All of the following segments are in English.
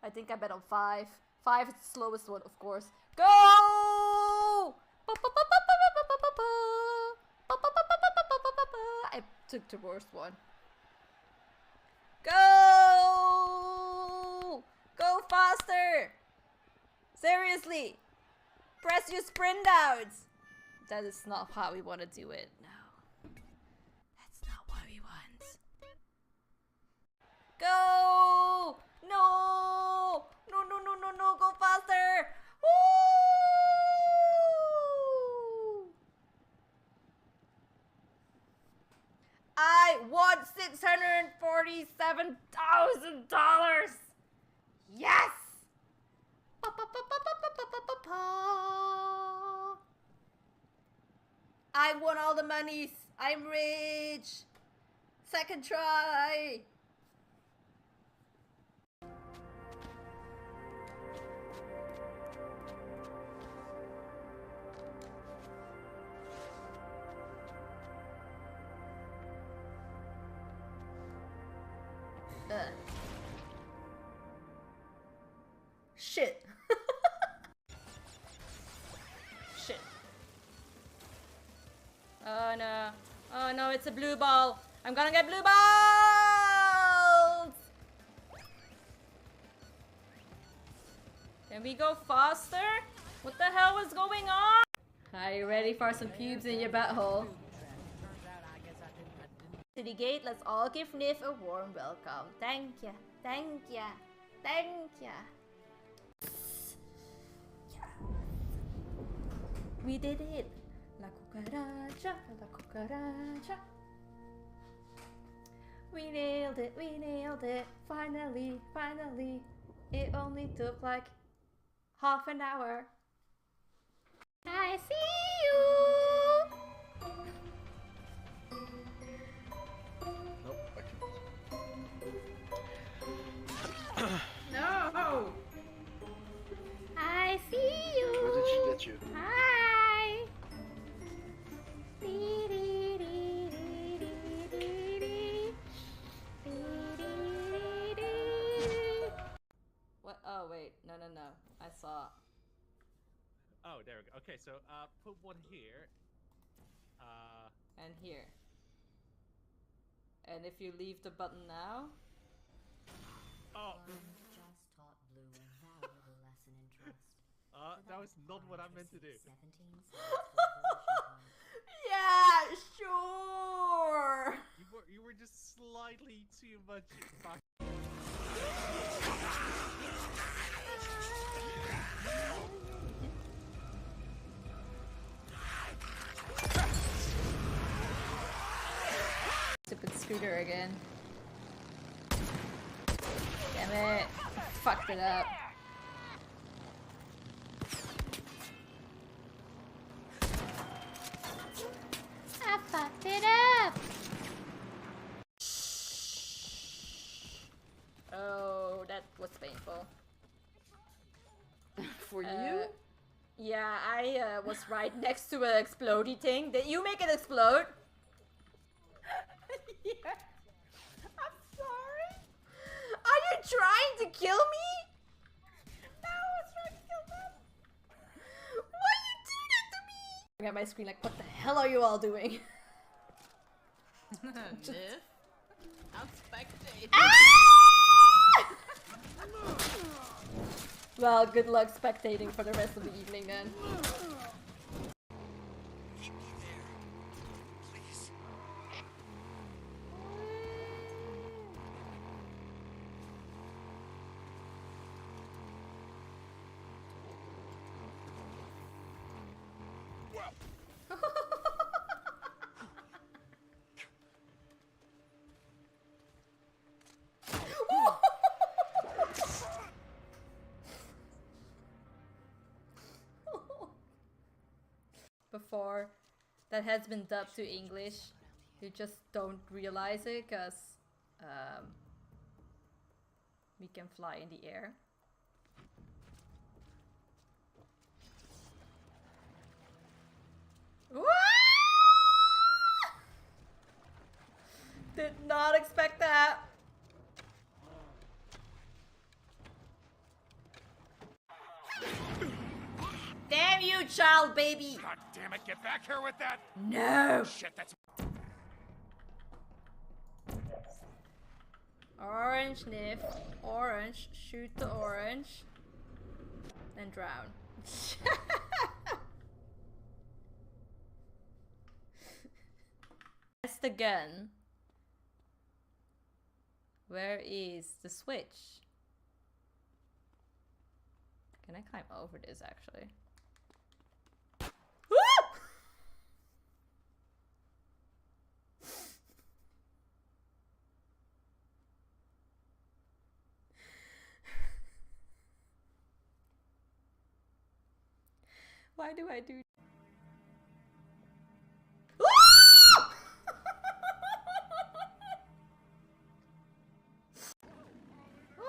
I think I bet on 5. 5 is the slowest one, of course. Go! I took the worst one. Go! Go faster! Seriously! Press your sprint out! That is not how we want to do it. No. That's not what we want. Go! No! No, no, no, no, no! Go faster! Woo! I won $647,000! Yes! I won all the monies. I'm rich. Second try. Shit. Shit. Oh no. Oh no, it's a blue ball. I'm gonna get blue balls! Can we go faster? What the hell is going on? Are you ready for some pubes in your butthole? City gate, let's all give Niv a warm welcome. Thank ya. Thank ya. Thank ya. We did it! La cucaracha, la cucaracha. We nailed it, we nailed it. Finally, finally. It only took like half an hour. I see you! Nope, I can't. No! I see you! Where did she get you? Hi! What? Oh wait, no. I saw. Oh, there we go. Okay, so put one here. And here. And if you leave the button now. Oh. Just taught Blue a valuable lesson in trust. That was not what I meant to do. 17 cents for a Yeah, sure. You were just slightly too much. Stupid scooter again. Damn it. Fucked it up. I fucked it up. Oh, that was painful. For you? Yeah, I was right next to an explodey thing. Did you make it explode? Yeah. I'm sorry. Are you trying to kill me? No, I was trying to kill them. Why you do that to me? I got my screen like, what the hell are you all doing? Niv? I'm spectating. Ah! Well, good luck spectating for the rest of the evening then. Meet me there, please. Before that has been dubbed to English, you just don't realize it because we can fly in the air. Did not expect that. you, child baby! God damn it, get back here with that! No! Shit, that's... Orange sniff. Orange. Shoot the orange. Then drown. Press the gun. Where is the switch? Can I climb over this actually? Woo! Why do I do? Woo! Woo!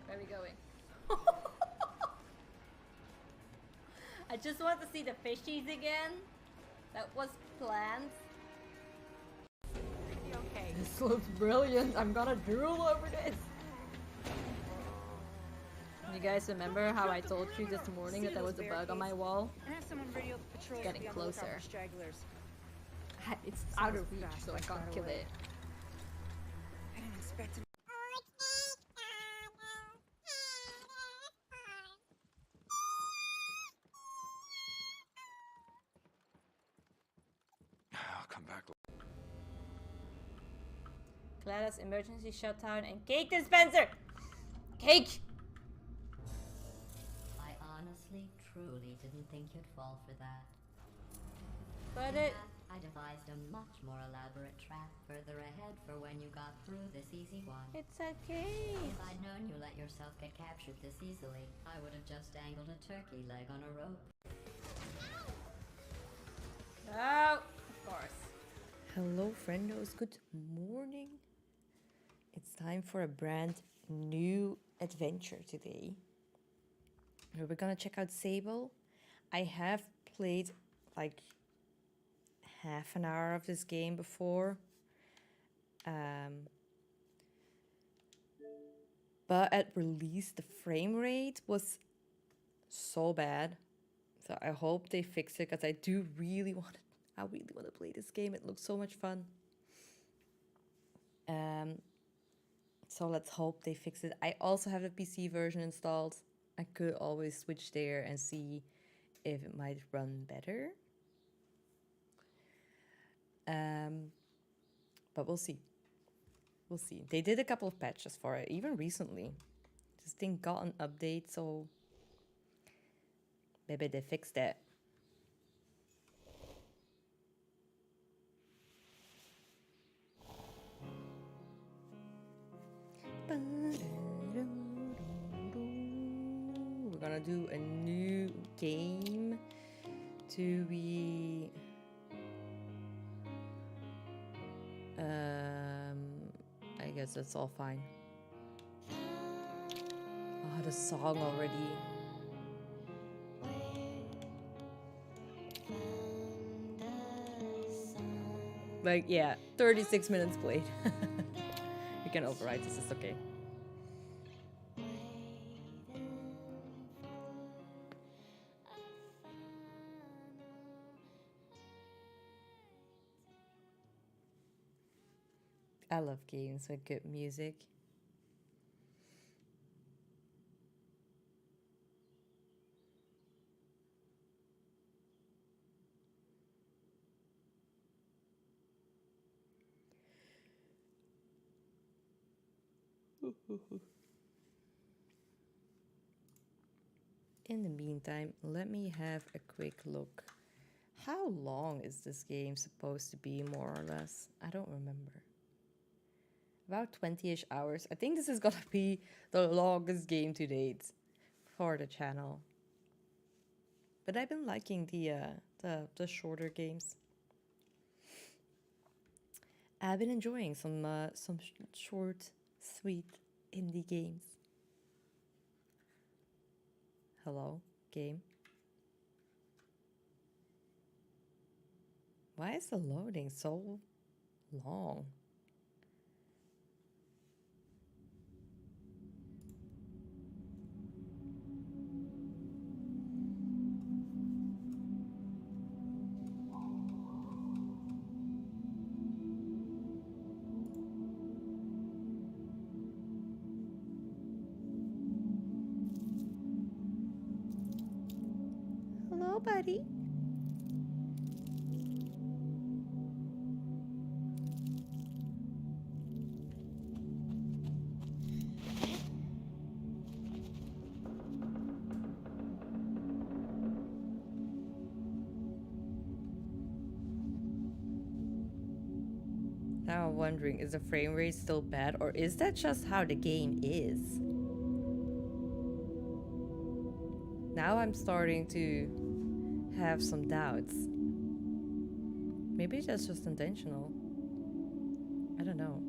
Where are we going? I just want to see the fishies again. That was planned. Okay. This looks brilliant. I'm gonna drool over this. You guys remember how I told you this morning that there was a bug on my wall? And have someone radio the patrols Getting to be on the lookout closer. for stragglers. It's out of reach, so I can't kill it. I didn't expect to. I'll come back. GLaDOS emergency shutdown and cake dispenser! Cake! I honestly, truly didn't think you'd fall for that. But In it... fact, I devised a much more elaborate trap further ahead for when you got through this easy one. It's a cake! If I'd known you let yourself get captured this easily, I would have just dangled a turkey leg on a rope. Oh, of course. Hello friendos, good morning. It's time for a brand new adventure today. We're gonna check out Sable. I have played like half an hour of this game before. But at release the frame rate was so bad. So I hope they fix it because I really want to play this game. It looks so much fun. So let's hope they fix it. I also have the PC version installed. I could always switch there and see if it might run better. But we'll see. We'll see. They did a couple of patches for it, even recently. This thing got an update, so maybe they fixed it. We're gonna do a new game to be I guess that's all fine. Oh, the song already. Like, yeah, 36 minutes played. We can override this, it's okay. I love games with good music. In the meantime, let me have a quick look. How long is this game supposed to be, more or less? I don't remember. About 20-ish hours. I think this is gonna be the longest game to date for the channel. But I've been liking the shorter games. I've been enjoying some short, sweet indie games. Hello, game. Why is the loading so long? Hello, buddy. Now I'm wondering, is the frame rate still bad, or is that just how the game is? Now I'm starting to have some doubts. Maybe that's just intentional. I don't know.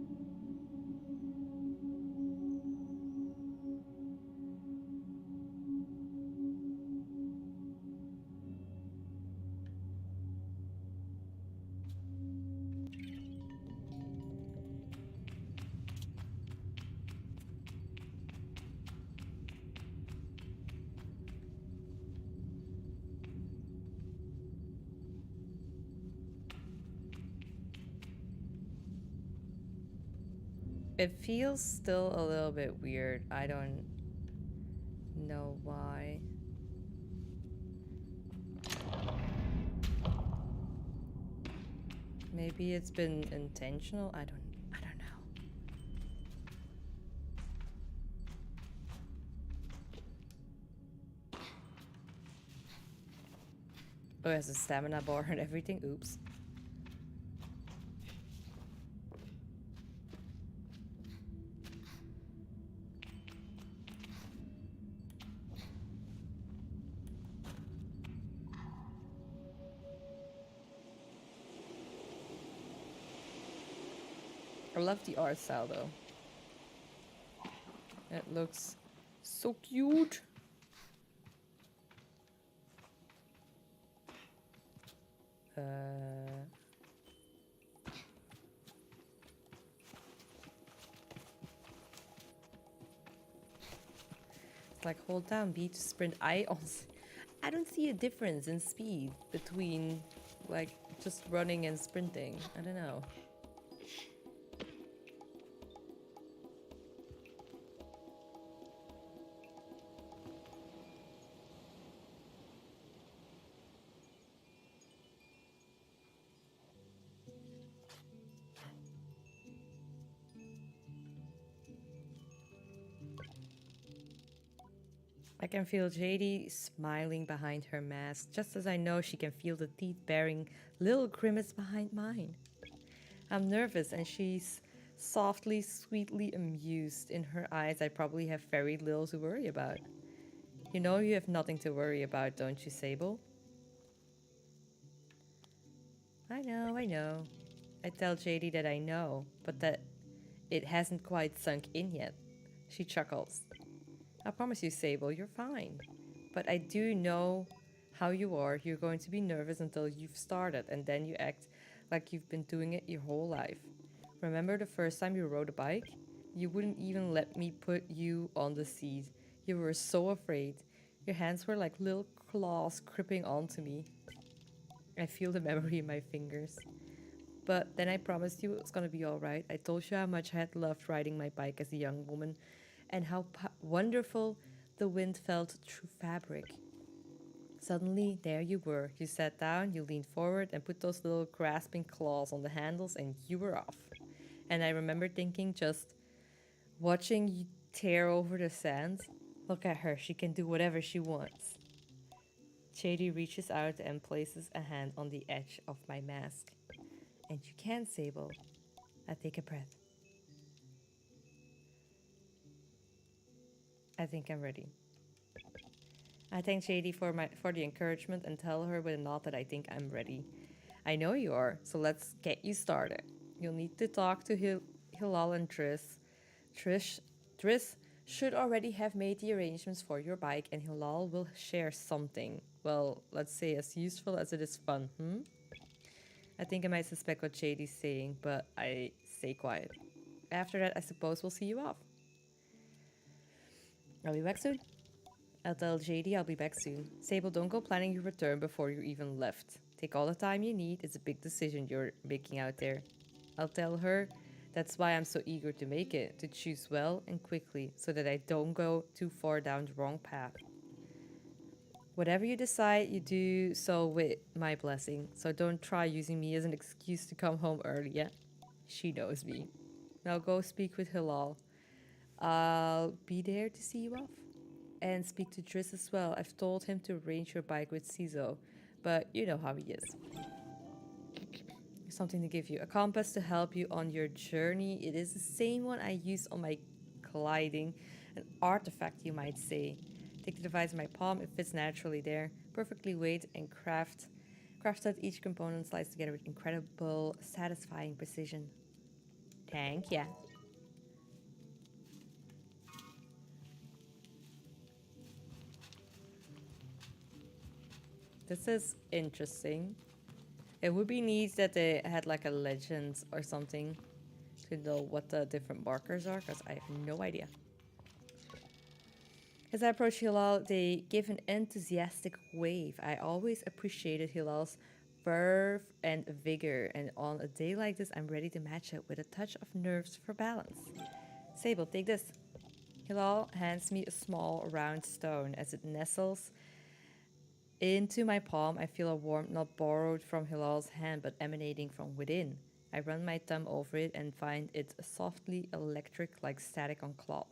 It feels still a little bit weird. I don't know why. Maybe it's been intentional. I don't know. Oh, it has a stamina bar and everything. Oops. I love the art style though. It looks so cute. It's like hold down B to sprint. I don't see a difference in speed between like just running and sprinting. I don't know. I can feel JD smiling behind her mask, just as I know she can feel the teeth-baring little grimace behind mine. I'm nervous and she's softly, sweetly amused. In her eyes, I probably have very little to worry about. You know you have nothing to worry about, don't you, Sable? I know, I know. I tell JD that I know, but that it hasn't quite sunk in yet. She chuckles. I promise you, Sable, you're fine. But I do know how you are. You're going to be nervous until you've started, and then you act like you've been doing it your whole life. Remember the first time you rode a bike? You wouldn't even let me put you on the seat. You were so afraid. Your hands were like little claws gripping onto me. I feel the memory in my fingers. But then I promised you it was gonna be alright. I told you how much I had loved riding my bike as a young woman and how wonderful the wind felt through fabric. Suddenly, there you were. You sat down, you leaned forward, and put those little grasping claws on the handles, and you were off. And I remember thinking, just watching you tear over the sand. Look at her, she can do whatever she wants. JD reaches out and places a hand on the edge of my mask. And you can, Sable. I take a breath. I think I'm ready. I thank JD for the encouragement and tell her with a nod that I think I'm ready. I know you are, so let's get you started. You'll need to talk to Hilal and Triss. Triss should already have made the arrangements for your bike, and Hilal will share something. Well, let's say as useful as it is fun, I think I might suspect what JD's saying, but I stay quiet. After that, I suppose we'll see you off. I'll be back soon. I'll tell JD I'll be back soon. Sable, don't go planning your return before you even left. Take all the time you need. It's a big decision you're making out there. I'll tell her that's why I'm so eager to make it, to choose well and quickly, so that I don't go too far down the wrong path. Whatever you decide, you do so with my blessing. So don't try using me as an excuse to come home early yet. She knows me. Now go speak with Hilal. I'll be there to see you off. And speak to Driss as well. I've told him to arrange your bike with Ciso, but you know how he is. Something to give you. A compass to help you on your journey. It is the same one I use on my gliding. An artifact, you might say. Take the device in my palm. It fits naturally there. Perfectly weighed and crafted. Each component slides together with incredible, satisfying precision. Thank ya. This is interesting. It would be neat that they had like a legend or something to know what the different markers are, because I have no idea. As I approach Hilal, they give an enthusiastic wave. I always appreciated Hilal's verve and vigor, and on a day like this, I'm ready to match it with a touch of nerves for balance. Sable, take this. Hilal hands me a small round stone. As it nestles into my palm, I feel a warmth not borrowed from Hilal's hand but emanating from within. I run my thumb over it and find it softly electric like static on cloth.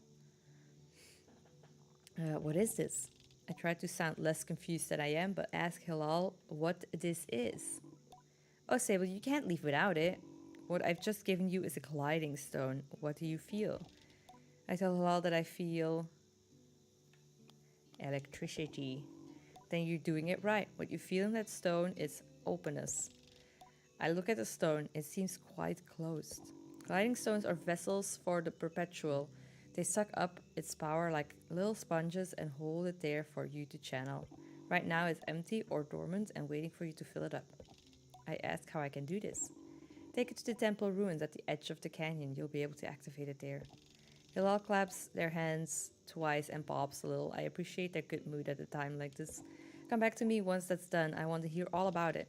What is this? I try to sound less confused than I am, but ask Hilal what this is. Oh, Sable, you can't leave without it. What I've just given you is a gliding stone. What do you feel? I tell Hilal that I feel electricity. Then you're doing it right. What you feel in that stone is openness. I look at the stone. It seems quite closed. Gliding stones are vessels for the perpetual. They suck up its power like little sponges and hold it there for you to channel. Right now it's empty or dormant and waiting for you to fill it up. I ask how I can do this. Take it to the temple ruins at the edge of the canyon. You'll be able to activate it there. Hilal claps their hands twice and pops a little. I appreciate their good mood at a time like this. Come back to me once that's done. I want to hear all about it.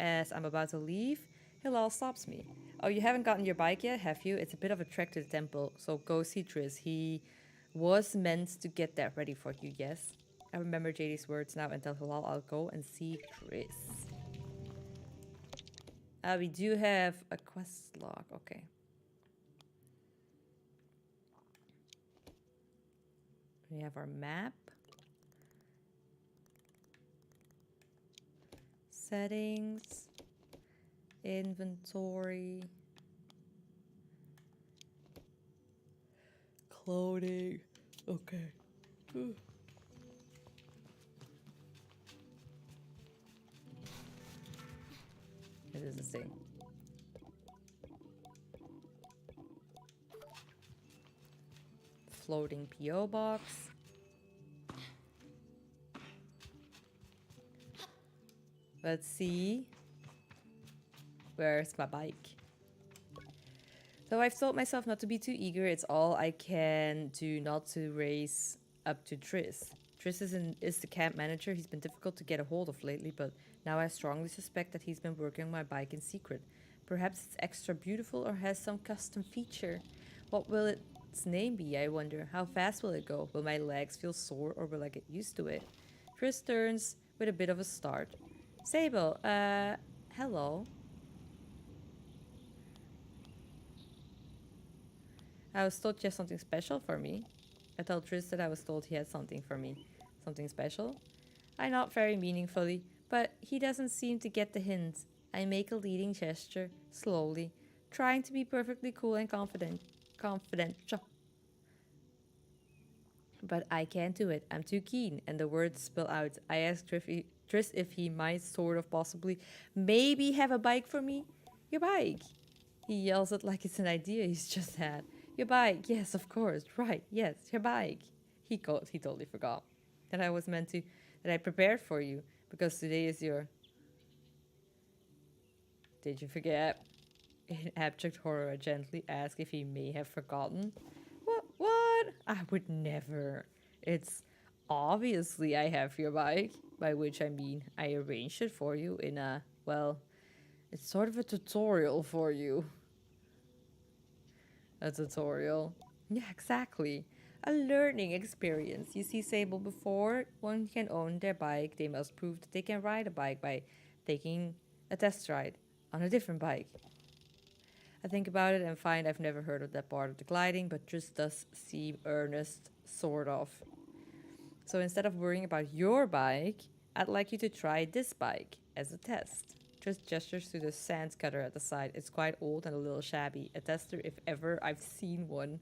As I'm about to leave, Hilal stops me. Oh, you haven't gotten your bike yet, have you? It's a bit of a trek to the temple, so go see Triss. He was meant to get that ready for you, yes? I remember JD's words now and tell Hilal I'll go and see Triss. We do have a quest log, okay. We have our map. Settings. Inventory. Clothing. Okay. It is the same. Floating P.O. box. Let's see. Where's my bike? Though I've told myself not to be too eager, it's all I can do not to race up to Triss. Triss is the camp manager. He's been difficult to get a hold of lately, but now I strongly suspect that he's been working on my bike in secret. Perhaps it's extra beautiful or has some custom feature. What will its name be, I wonder? How fast will it go? Will my legs feel sore or will I get used to it? Triss turns with a bit of a start. Sable, hello. I was told you have something special for me. I told Triss that I was told he had something for me. Something special? I nod very meaningfully, but he doesn't seem to get the hint. I make a leading gesture, slowly, trying to be perfectly cool and confidential. But I can't do it. I'm too keen, and the words spill out. I ask Triss if he might sort of possibly maybe have a bike for me. Your bike? He yells it like it's an idea he's just had. Your bike, yes, of course, right, yes, your bike. He totally forgot that I prepared for you, because today is your... Did you forget? In abject horror, I gently ask if he may have forgotten. What? I would never. It's obviously I have your bike, by which I mean I arranged it for you in a, well, it's sort of a tutorial for you. A tutorial. Yeah, exactly. A learning experience. You see Sable, before one can own their bike, they must prove that they can ride a bike by taking a test ride on a different bike. I think about it and find I've never heard of that part of the gliding, but just does seem earnest, sort of. So instead of worrying about your bike, I'd like you to try this bike as a test. Just gestures to the sand cutter at the side. It's quite old and a little shabby. A tester, if ever I've seen one.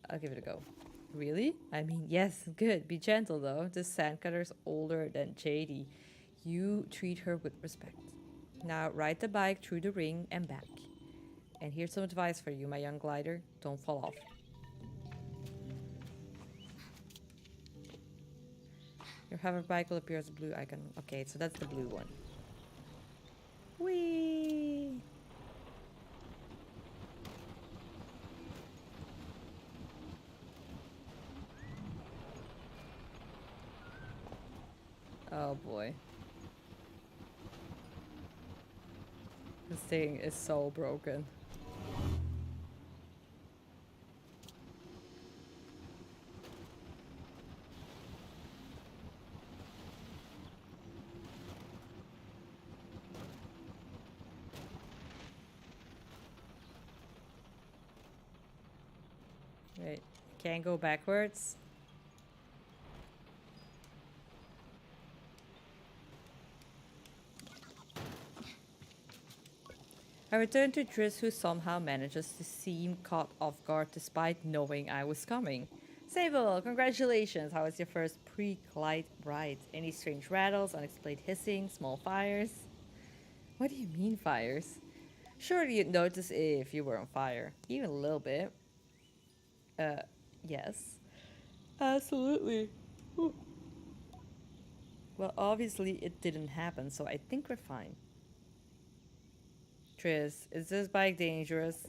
I'll give it a go. Really? I mean, yes, good. Be gentle though. This sand cutter's older than Jady. You treat her with respect. Now ride the bike through the ring and back. And here's some advice for you, my young glider. Don't fall off. Your hover bike will appear as a blue icon. Okay, so that's the blue one. Whee! Oh boy. This thing is so broken. Wait, can't go backwards? I return to Triss, who somehow manages to seem caught off guard despite knowing I was coming. Sable, congratulations! How was your first pre-glide ride? Any strange rattles, unexplained hissing, small fires? What do you mean fires? Surely you'd notice if you were on fire. Even a little bit. Yes. Absolutely. Ooh. Well, obviously it didn't happen, so I think we're fine. Triss, is this bike dangerous?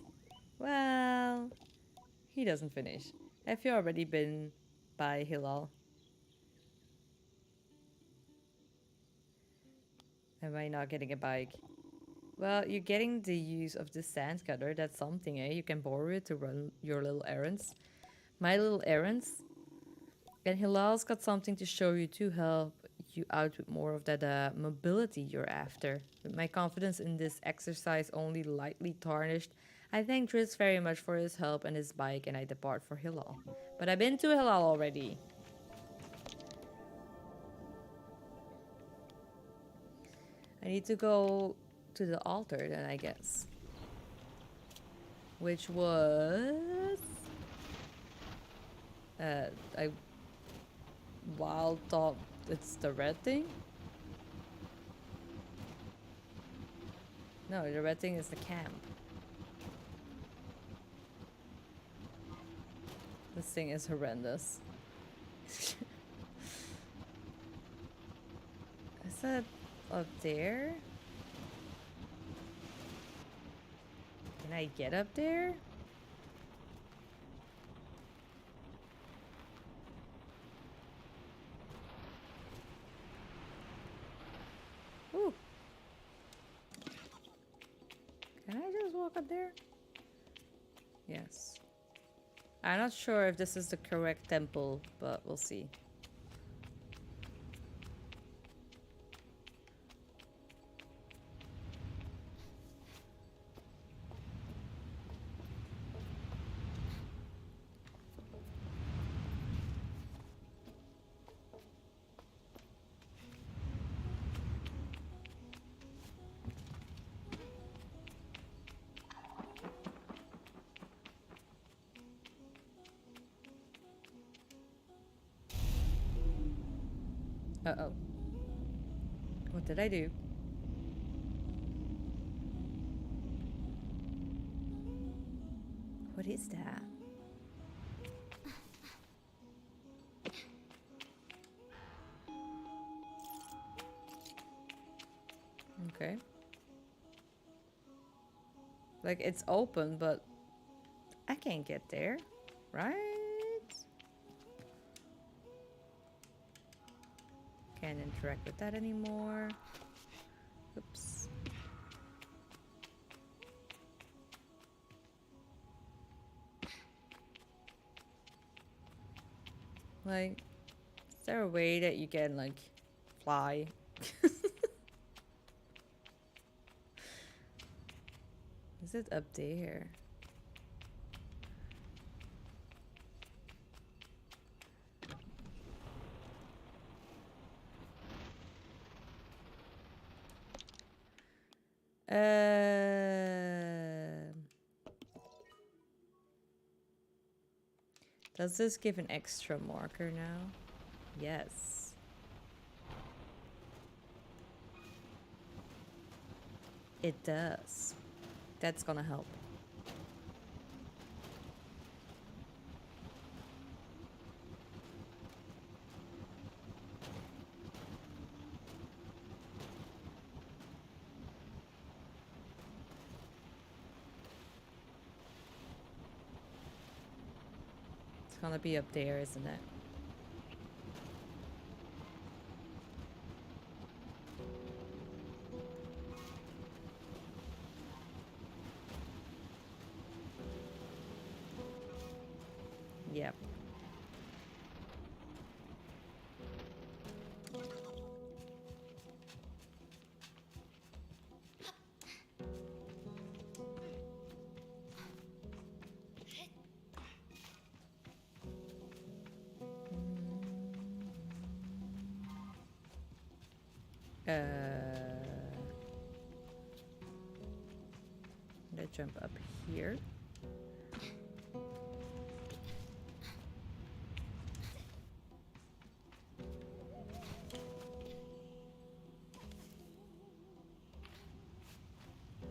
Well, he doesn't finish. Have you already been by Hilal? Am I not getting a bike? Well, you're getting the use of the sand cutter. That's something, eh? You can borrow it to run your little errands. My little errands? And Hilal's got something to show you to help you out with more of that mobility you're after. With my confidence in this exercise only lightly tarnished, I thank Driz very much for his help and his bike, and I depart for Hilal. But I've been to Hilal already. I need to go to the altar then, I guess. Which was... I wild thought it's the red thing? No, the red thing is the camp. This thing is horrendous. Is that up there? Can I get up there? Ooh. Can I just walk up there? Yes. I'm not sure if this is the correct temple, but we'll see. Uh-oh. What did I do? What is that? Okay. Like, it's open, but I can't get there, right? Can't interact with that anymore. Oops. Like, is there a way that you can, like, fly? Is it up there? Does this give an extra marker now? Yes. It does. That's gonna help. It's gonna be up there, isn't it? Yep. Let's jump up here.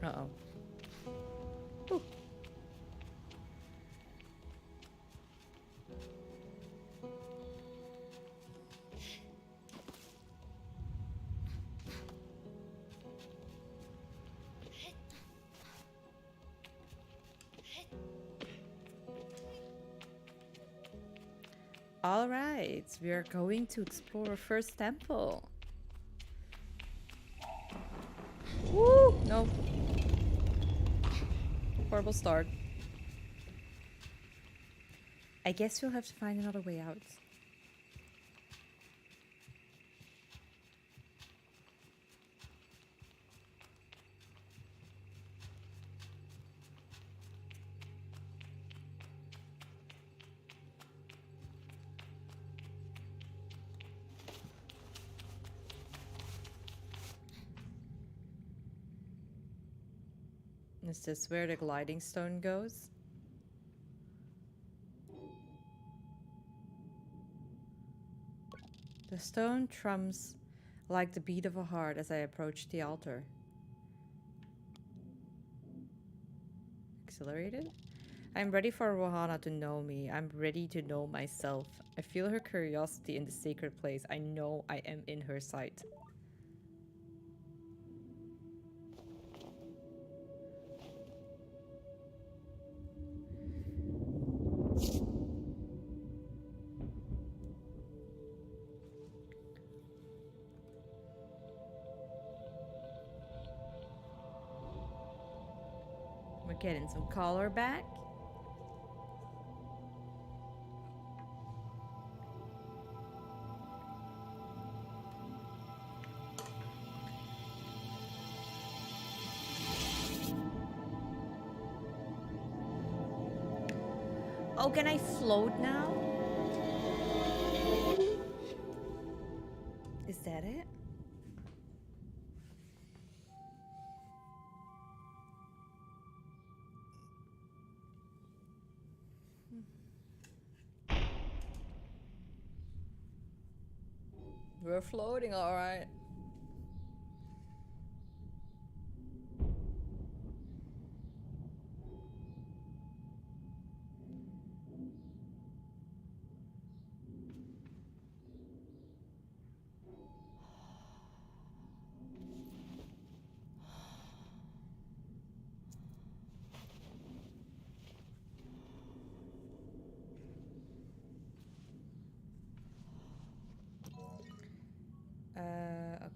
Uh-oh. Ooh. All right, we are going to explore our first temple. Woo! No. Horrible start. I guess we'll have to find another way out. Is this where the gliding stone goes? The stone thrums like the beat of a heart as I approach the altar. Accelerated? I'm ready for Rohana to know me. I'm ready to know myself. I feel her curiosity in the sacred place. I know I am in her sight. We're getting some color back. Oh, can I float now? Is that it? We're floating, all right.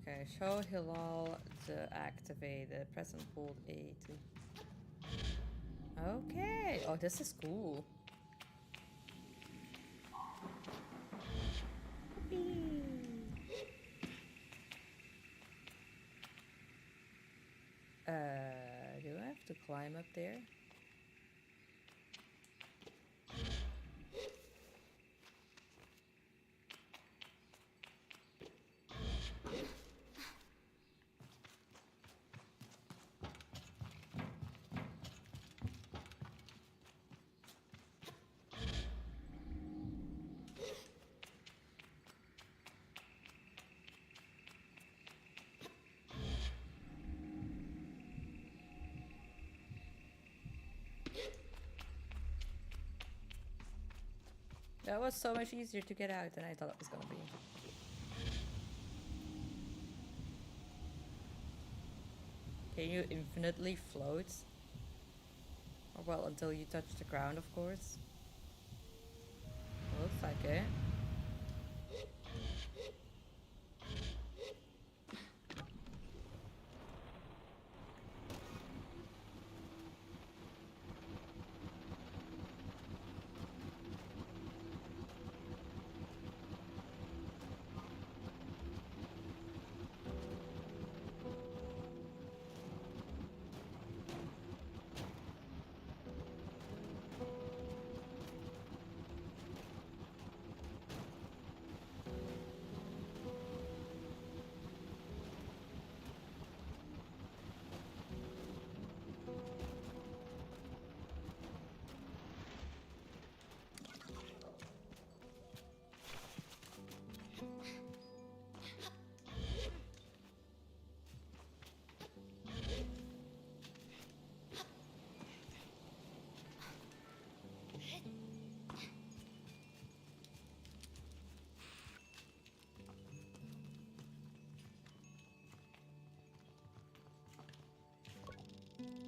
Okay, show Hilal to activate the present hold A to... Okay, oh, this is cool. climb up there. That was so much easier to get out than I thought it was gonna be. Can you infinitely float? Or well, until you touch the ground, of course. Looks like it.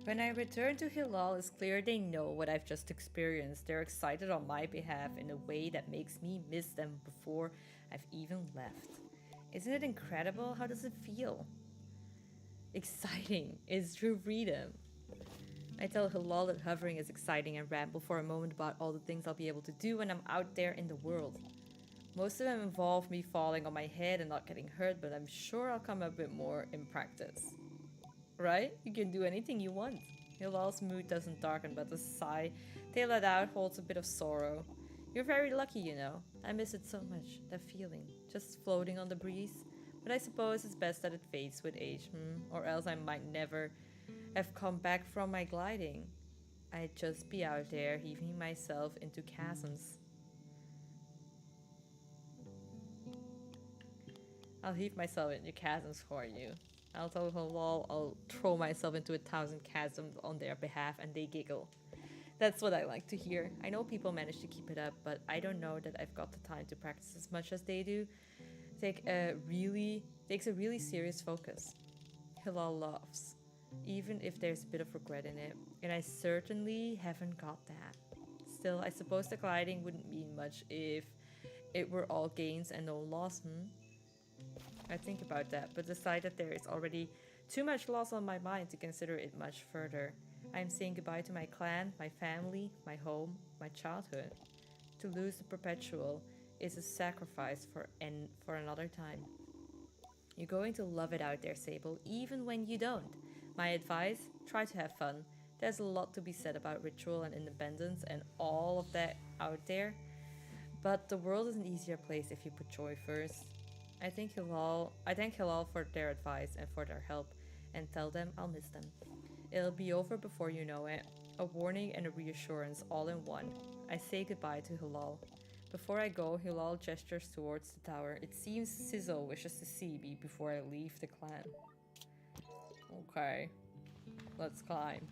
When I return to Hilal, it's clear they know what I've just experienced. They're excited on my behalf in a way that makes me miss them before I've even left. Isn't it incredible? How does it feel? Exciting is true freedom. I tell Hilal that hovering is exciting and ramble for a moment about all the things I'll be able to do when I'm out there in the world. Most of them involve me falling on my head and not getting hurt, but I'm sure I'll come up with more in practice. Right? You can do anything you want. Hilal's mood doesn't darken, but the sigh they let out holds a bit of sorrow. You're very lucky, you know. I miss it so much, that feeling, just floating on the breeze. But I suppose it's best that it fades with age, or else I might never have come back from my gliding. I'd just be out there heaving myself into chasms. I'll heave myself into chasms for you. I'll tell Halal I'll throw myself into 1,000 chasms on their behalf and they giggle. That's what I like to hear. I know people manage to keep it up, but I don't know that I've got the time to practice as much as they do. Takes a really serious focus. Hilal laughs, even if there's a bit of regret in it, and I certainly haven't got that. Still, I suppose the gliding wouldn't mean much if it were all gains and no loss, I think about that, but decide that there is already too much loss on my mind to consider it much further. I am saying goodbye to my clan, my family, my home, my childhood. To lose the perpetual is a sacrifice for another time. You're going to love it out there, Sable, even when you don't. My advice, try to have fun. There's a lot to be said about ritual and independence and all of that out there. But the world is an easier place if you put joy first. I thank Hilal for their advice and for their help, and tell them I'll miss them. It'll be over before you know it. A warning and a reassurance all in one. I say goodbye to Hilal. Before I go, Hilal gestures towards the tower. It seems Sizzle wishes to see me before I leave the clan. Okay, let's climb.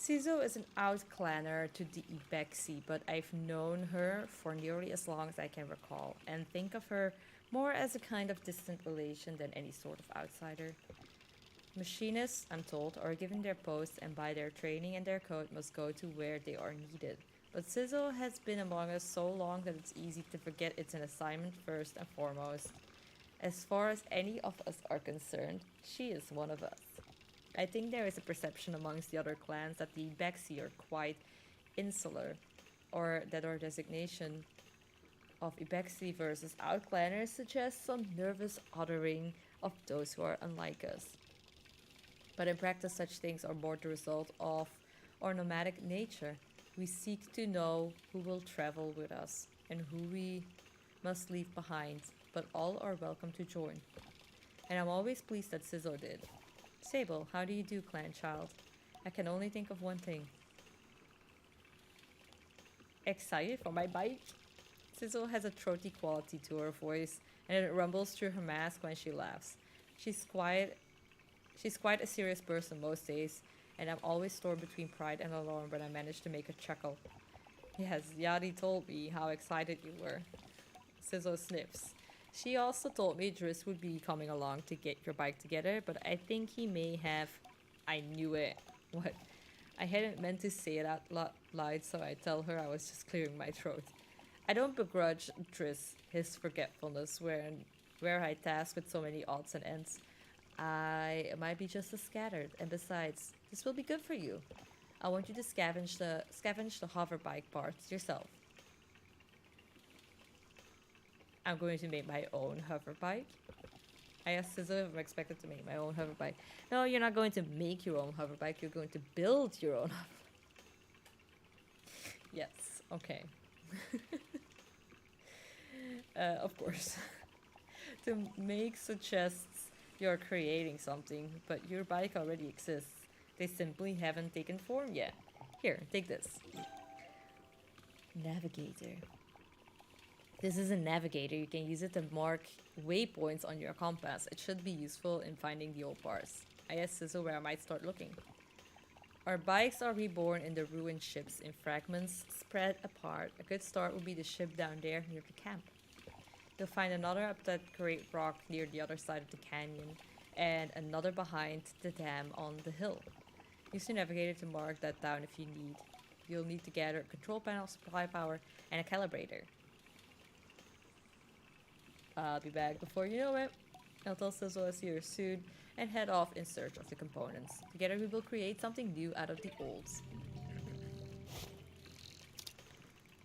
Sizo is an outclanner to the Ibexi, but I've known her for nearly as long as I can recall, and think of her more as a kind of distant relation than any sort of outsider. Machinists, I'm told, are given their posts and by their training and their code must go to where they are needed. But Sizzle has been among us so long that it's easy to forget it's an assignment first and foremost. As far as any of us are concerned, she is one of us. I think there is a perception amongst the other clans that the Bexi are quite insular, or that our designation of Ibexi versus outclanners suggests some nervous othering of those who are unlike us. But in practice, such things are more the result of our nomadic nature. We seek to know who will travel with us and who we must leave behind, but all are welcome to join. And I'm always pleased that Sizzle did. Sable, how do you do, clan child? I can only think of one thing. Excited for my bike? Sizzle has a throaty quality to her voice, and it rumbles through her mask when she laughs. She's quite a serious person most days, and I'm always torn between pride and alarm when I manage to make her chuckle. Yes, Yadi told me how excited you were. Sizzle sniffs. She also told me Driss would be coming along to get your bike together, but I think he may have... I knew it. What? I hadn't meant to say it out loud, so I tell her I was just clearing my throat. I don't begrudge Driss his forgetfulness, where I task with so many odds and ends. I might be just as scattered, and besides, this will be good for you. I want you to scavenge the hover bike parts yourself. I'm going to make my own hover bike. I asked Sizzle if I'm expected to make my own hover bike. No, you're not going to make your own hover bike. You're going to build your own hover bike. Yes, okay. Of course. To make suggests you're creating something, but your bike already exists. They simply haven't taken form yet. Here, take this. Navigator. This is a navigator. You can use it to mark waypoints on your compass. It should be useful in finding the old parts. I asked Sizzle where I might start looking. Our bikes are reborn in the ruined ships in fragments spread apart. A good start would be the ship down there near the camp. You'll find another up that great rock near the other side of the canyon, and another behind the dam on the hill. Use the navigator to mark that down if you need. You'll need to gather a control panel, supply power, and a calibrator. I'll be back before you know it. I'll tell Sizzle I'll see her soon and head off in search of the components. Together we will create something new out of the olds.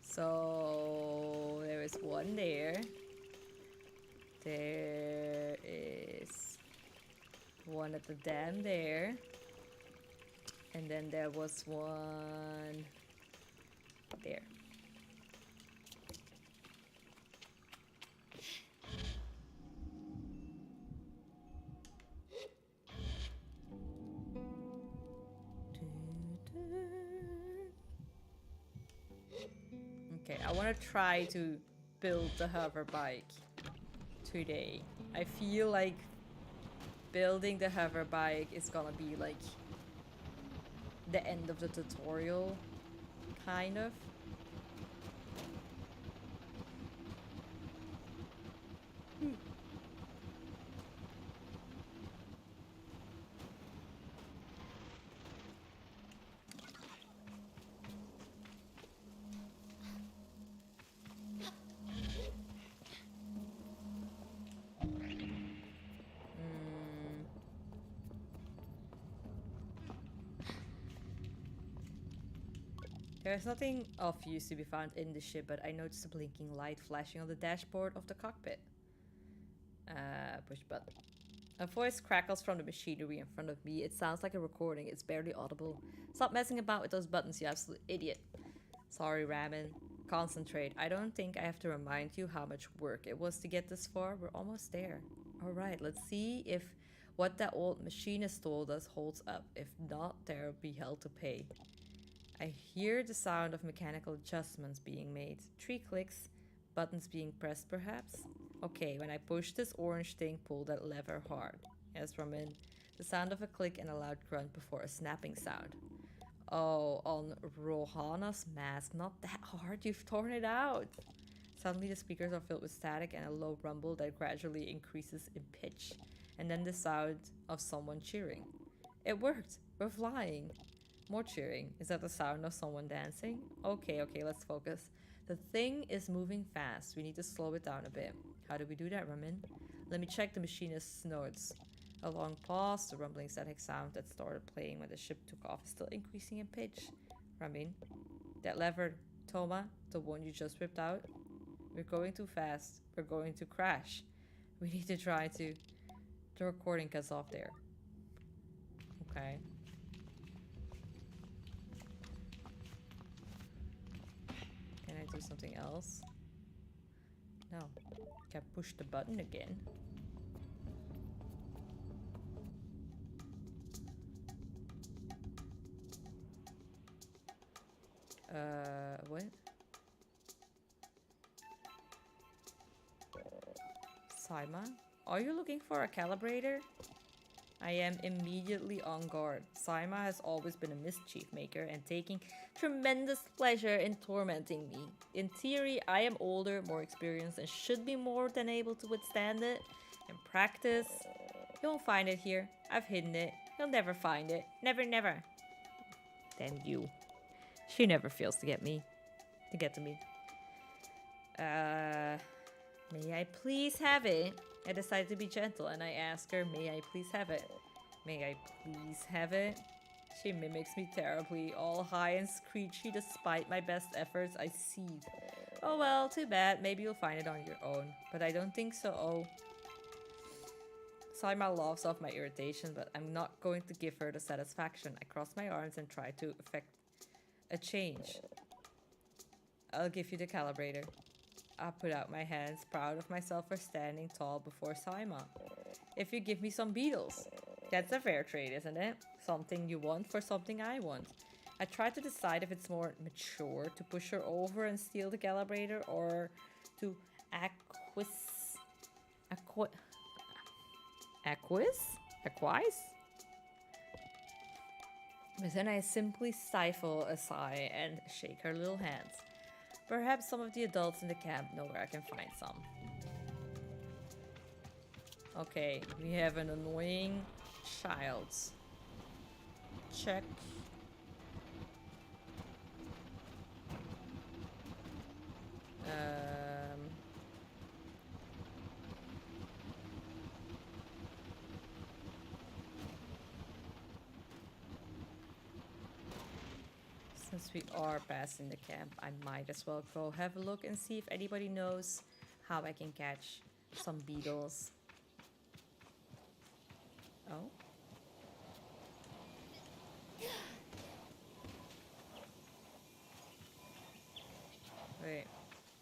So there is one there. There is one at the dam there. And then there was one there. Okay, I want to try to build the hover bike today. I feel like building the hover bike is gonna be like the end of the tutorial, kind of. There's nothing of use to be found in the ship, but I noticed a blinking light flashing on the dashboard of the cockpit. Push button. A voice crackles from the machinery in front of me. It sounds like a recording. It's barely audible. Stop messing about with those buttons, you absolute idiot. Sorry, Ramen. Concentrate. I don't think I have to remind you how much work it was to get this far. We're almost there. Alright, let's see if what that old machinist told us holds up. If not, there'll be hell to pay. I hear the sound of mechanical adjustments being made. 3 clicks, buttons being pressed perhaps. Okay, when I push this orange thing, pull that lever hard. Yes, Ramin. The sound of a click and a loud grunt before a snapping sound. Oh, on Rohana's mask. Not that hard, you've torn it out. Suddenly the speakers are filled with static and a low rumble that gradually increases in pitch. And then the sound of someone cheering. It worked! We're flying! More cheering. Is that the sound of someone dancing? Okay, let's focus. The thing is moving fast. We need to slow it down a bit. How do we do that, Ramin? Let me check the machinist's notes. A long pause. The rumbling static sound that started playing when the ship took off is still increasing in pitch. Ramin, that lever, Toma, the one you just ripped out. We're going too fast. We're going to crash. We need to try to... The recording cuts off there. Okay. Can I do something else? No. Can I push the button again? What? Saima? Are you looking for a calibrator? I am immediately on guard. Saima has always been a mischief maker and taking tremendous pleasure in tormenting me. In theory, I am older, more experienced, and should be more than able to withstand it. In practice, you won't find it here. I've hidden it. You'll never find it. Never, never. Damn you. She never fails to get to me. May I please have it? I decide to be gentle and I ask her, may I please have it? May I please have it? She mimics me terribly, all high and screechy despite my best efforts. I seethe. Oh well, too bad. Maybe you'll find it on your own. But I don't think so. Oh. Saima laughs off my irritation, but I'm not going to give her the satisfaction. I cross my arms and try to effect a change. I'll give you the calibrator. I put out my hands, proud of myself for standing tall before Saima. If you give me some beetles. That's a fair trade, isn't it? Something you want for something I want. I try to decide if it's more mature to push her over and steal the calibrator or to acquise? But then I simply stifle a sigh and shake her little hands. Perhaps some of the adults in the camp know where I can find some. Okay, we have an annoying child. Check. Since we are passing the camp, I might as well go have a look and see if anybody knows how I can catch some beetles. Oh. Wait,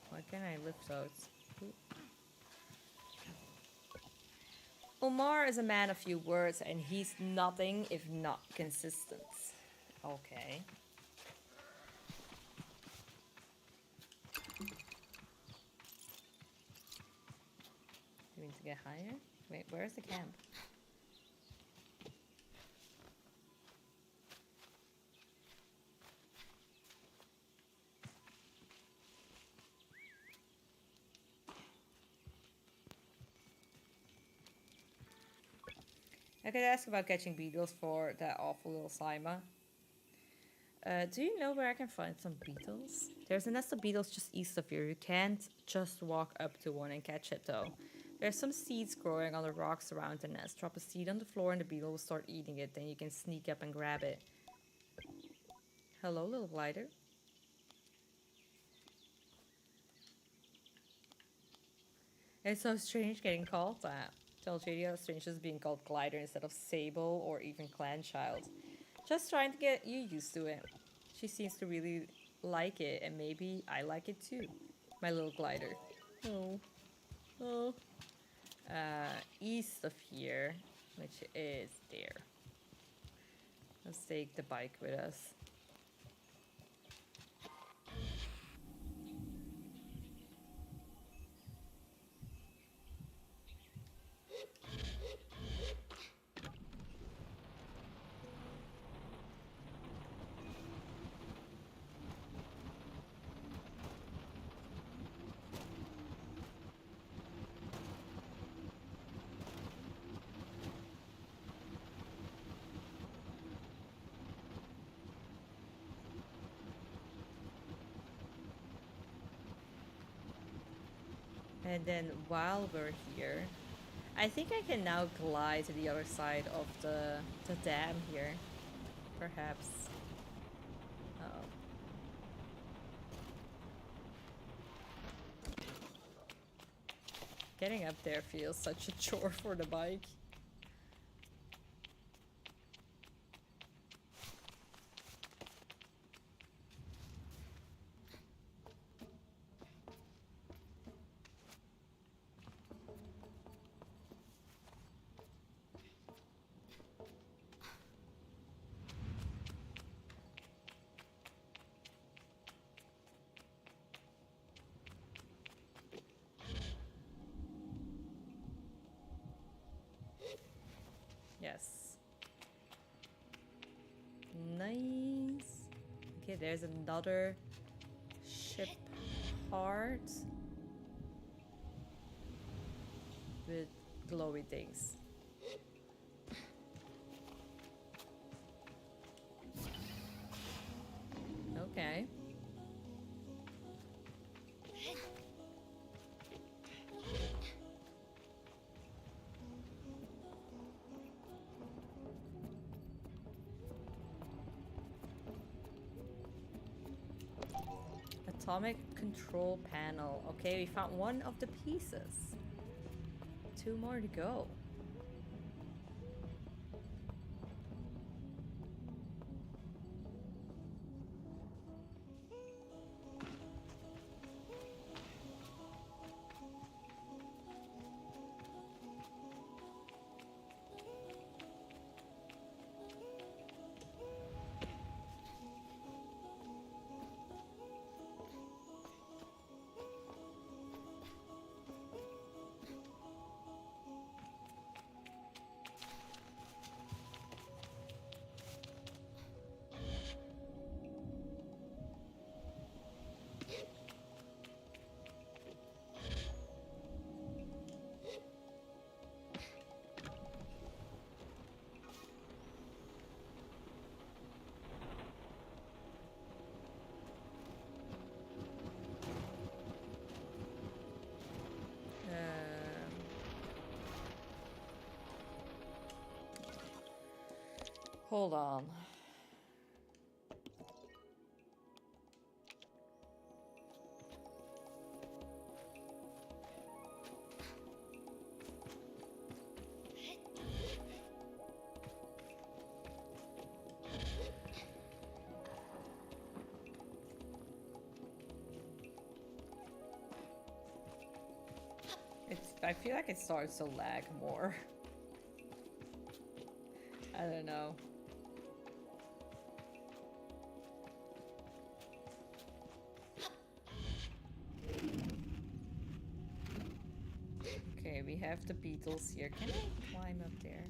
why can't I lift those? Ooh. Omar is a man of few words and he's nothing if not consistent. Okay. Do we need to get higher? Wait, where's the camp? I could ask about catching beetles for that awful little Saima. Do you know where I can find some beetles? There's a nest of beetles just east of here. You can't just walk up to one and catch it though. There's some seeds growing on the rocks around the nest. Drop a seed on the floor and the beetle will start eating it. Then you can sneak up and grab it. Hello, little glider. It's so strange getting called that. Tell JD how strange is being called glider instead of Sable or even clan child. Just trying to get you used to it. She seems to really like it, and maybe I like it too. My little glider. Oh. Oh. East of here, which is there. Let's take the bike with us. And then while we're here, I think I can now glide to the other side of the dam here. Perhaps. Uh-oh. Getting up there feels such a chore for the bike. Yes. Nice. Okay, there's another ship part with glowy things. Okay. Atomic control panel. Okay, we found one of the pieces. 2 more to go. Hold on. I feel like it starts to lag more. I don't know. Okay, we have the beetles here. Can I climb up there?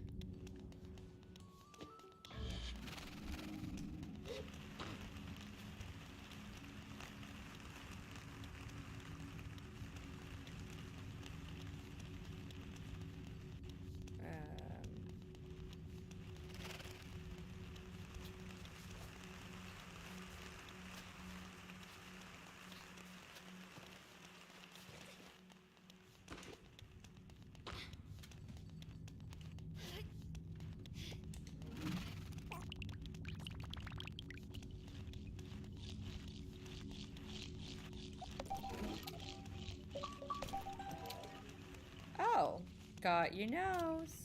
Oh, got your nose.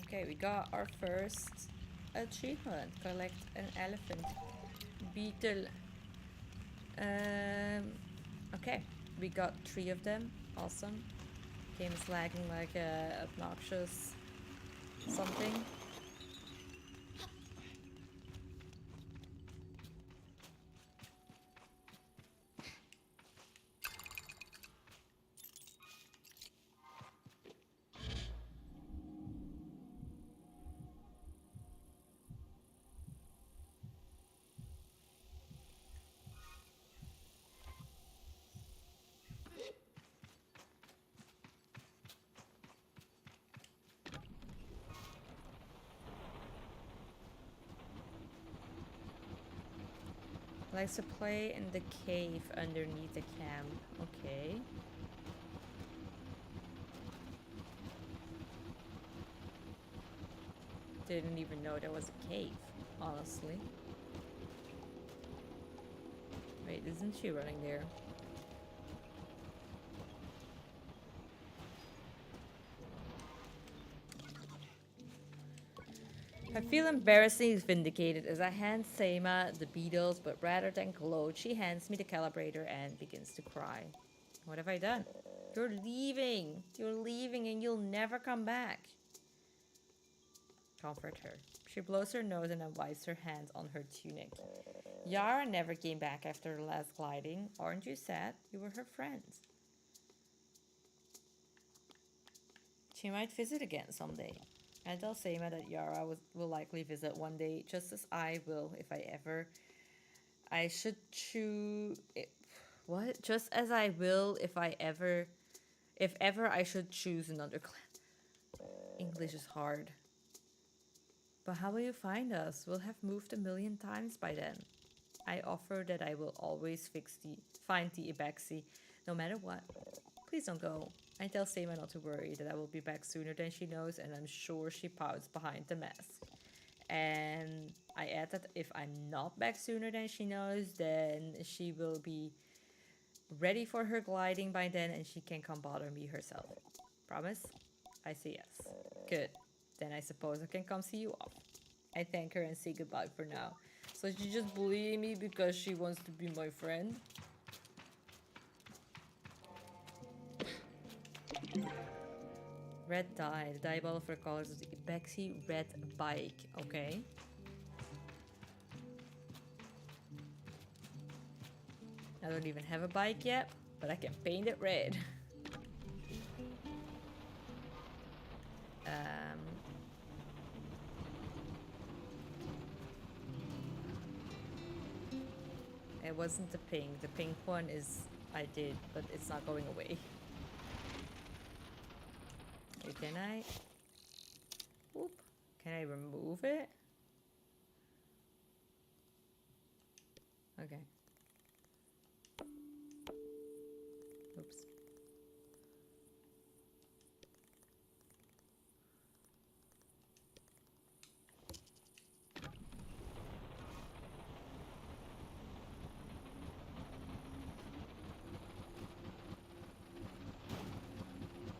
Okay, we got our first achievement. Collect an elephant beetle. Okay, we got 3 of them. Awesome. Game is lagging like a obnoxious something. Likes to play in the cave underneath the camp. Okay. Didn't even know there was a cave, honestly. Wait, isn't she running there? I feel embarrassingly vindicated as I hand Seima the beetles, but rather than gloat, she hands me the calibrator and begins to cry. What have I done? You're leaving! You're leaving and you'll never come back. Comfort her. She blows her nose and then wipes her hands on her tunic. Yara never came back after the last gliding. Aren't you sad? You were her friend. She might visit again someday. I tell Seima that Yara will likely visit one day, just as I will if I ever. I should choose. What? Just as I will if I ever. If ever I should choose another clan. English is hard. But how will you find us? We'll have moved 1,000,000 times by then. I offer that I will always find the Ibeksi, no matter what. Please don't go. I tell Seima not to worry, that I will be back sooner than she knows, and I'm sure she pouts behind the mask. And I add that if I'm not back sooner than she knows, then she will be ready for her gliding by then and she can come bother me herself. Promise? I say yes. Good. Then I suppose I can come see you off. I thank her and say goodbye for now. So she's just bullying me because she wants to be my friend? Red dye. The dye bottle for colors is the Ibeksi red bike. Okay. I don't even have a bike yet, but I can paint it red. It wasn't the pink. The pink one is I did, but it's not going away. Okay, can I? Whoop. Can I remove it? Okay. Oops.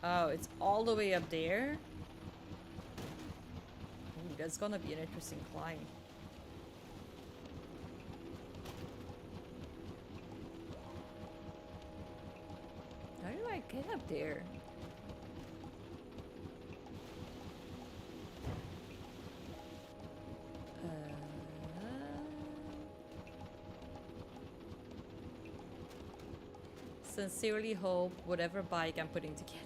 Oh, it's all the way up there? Ooh, that's gonna be an interesting climb. How do I get up there? Sincerely hope whatever bike I'm putting together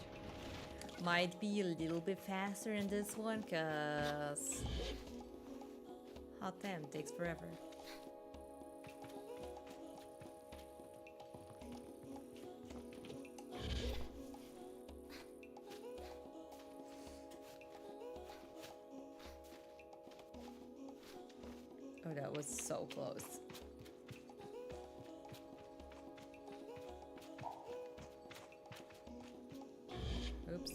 might be a little bit faster in this one, cause hot damn, takes forever. Oh, that was so close. Oops.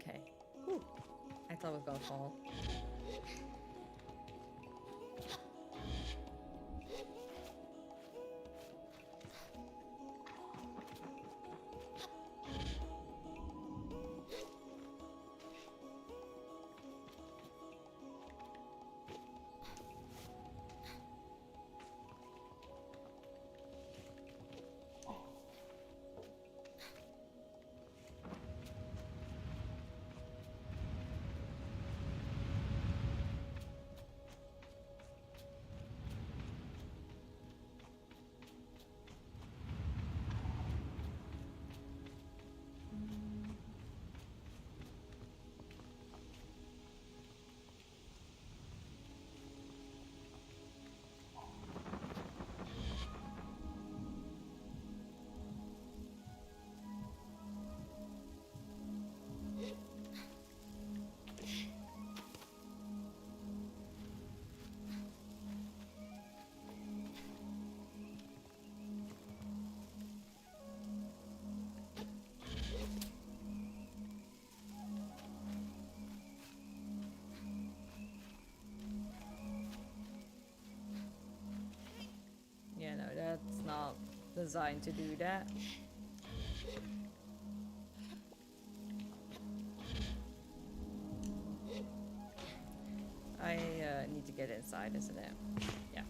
Okay. Whew. I thought it was gonna fall. designed to do that. I need to get inside, isn't it? Yeah.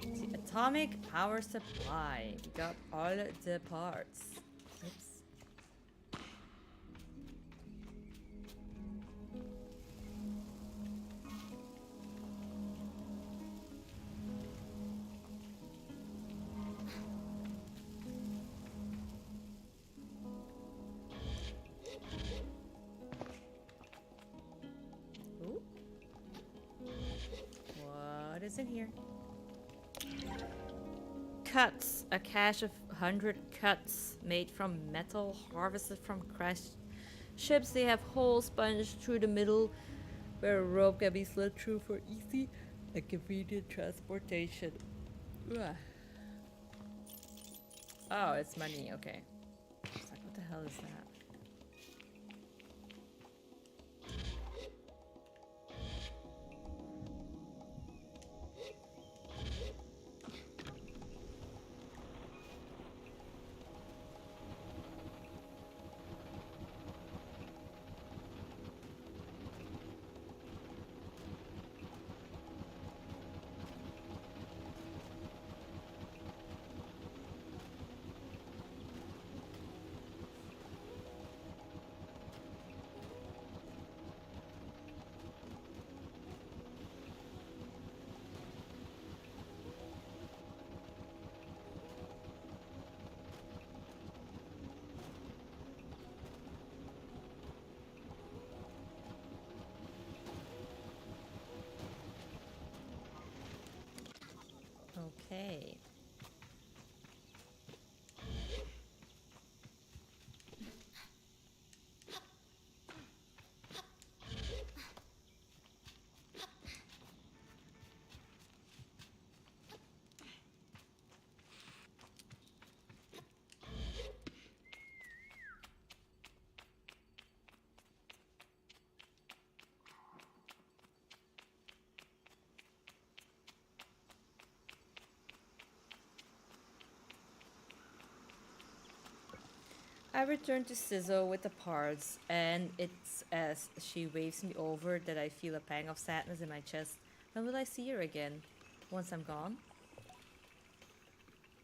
The atomic power supply. We got all the parts. Oops. Ooh. What is in here? Cuts. A cache of 100 cuts made from metal harvested from crashed ships. They have holes punched through the middle where a rope can be slid through for easy and convenient transportation. Ugh. Oh, it's money. Okay. It's like, what the hell is that? Okay. I return to Sizzle with the parts, and it's as she waves me over that I feel a pang of sadness in my chest. When will I see her again? Once I'm gone?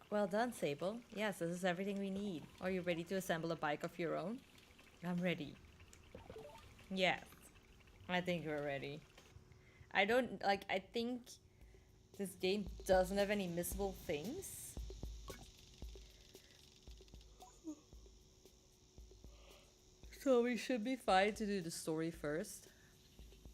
Well done, Sable. Yes, this is everything we need. Are you ready to assemble a bike of your own? I'm ready. Yes, I think we're ready. I think this game doesn't have any missable things. So we should be fine to do the story first.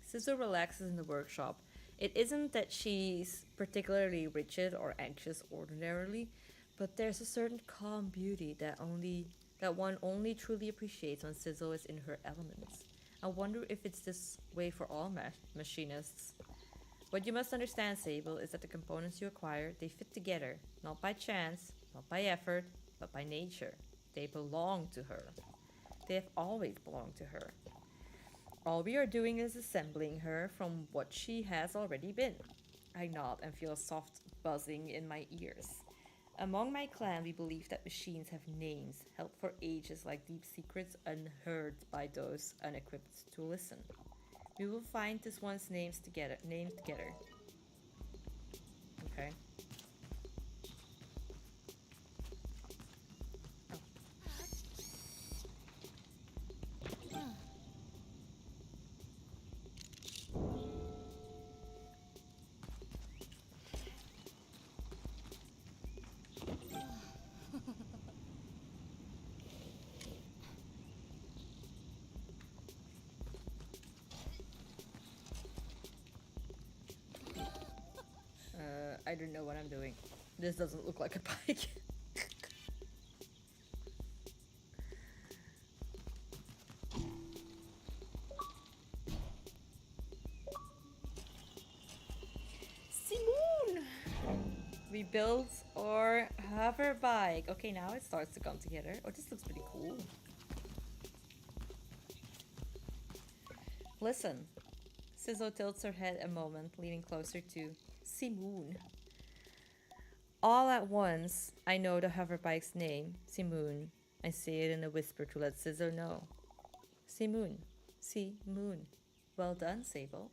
Sizzle relaxes in the workshop. It isn't that she's particularly rigid or anxious ordinarily, but there's a certain calm beauty that one only truly appreciates when Sizzle is in her elements. I wonder if it's this way for all machinists. What you must understand, Sable, is that the components you acquire, they fit together, not by chance, not by effort, but by nature. They belong to her. They have always belonged to her. All we are doing is assembling her from what she has already been. I nod and feel a soft buzzing in my ears. Among my clan, we believe that machines have names, held for ages like deep secrets unheard by those unequipped to listen. We will find this one's named together. Okay. I don't know what I'm doing. This doesn't look like a bike. Simone! We built our hover bike. Okay, now it starts to come together. Oh, this looks pretty cool. Listen. Sizzle tilts her head a moment, leaning closer to Simone. All at once, I know the hoverbike's name, Simoon. I say it in a whisper to let Scissor know. Simoon. Moon. Well done, Sable.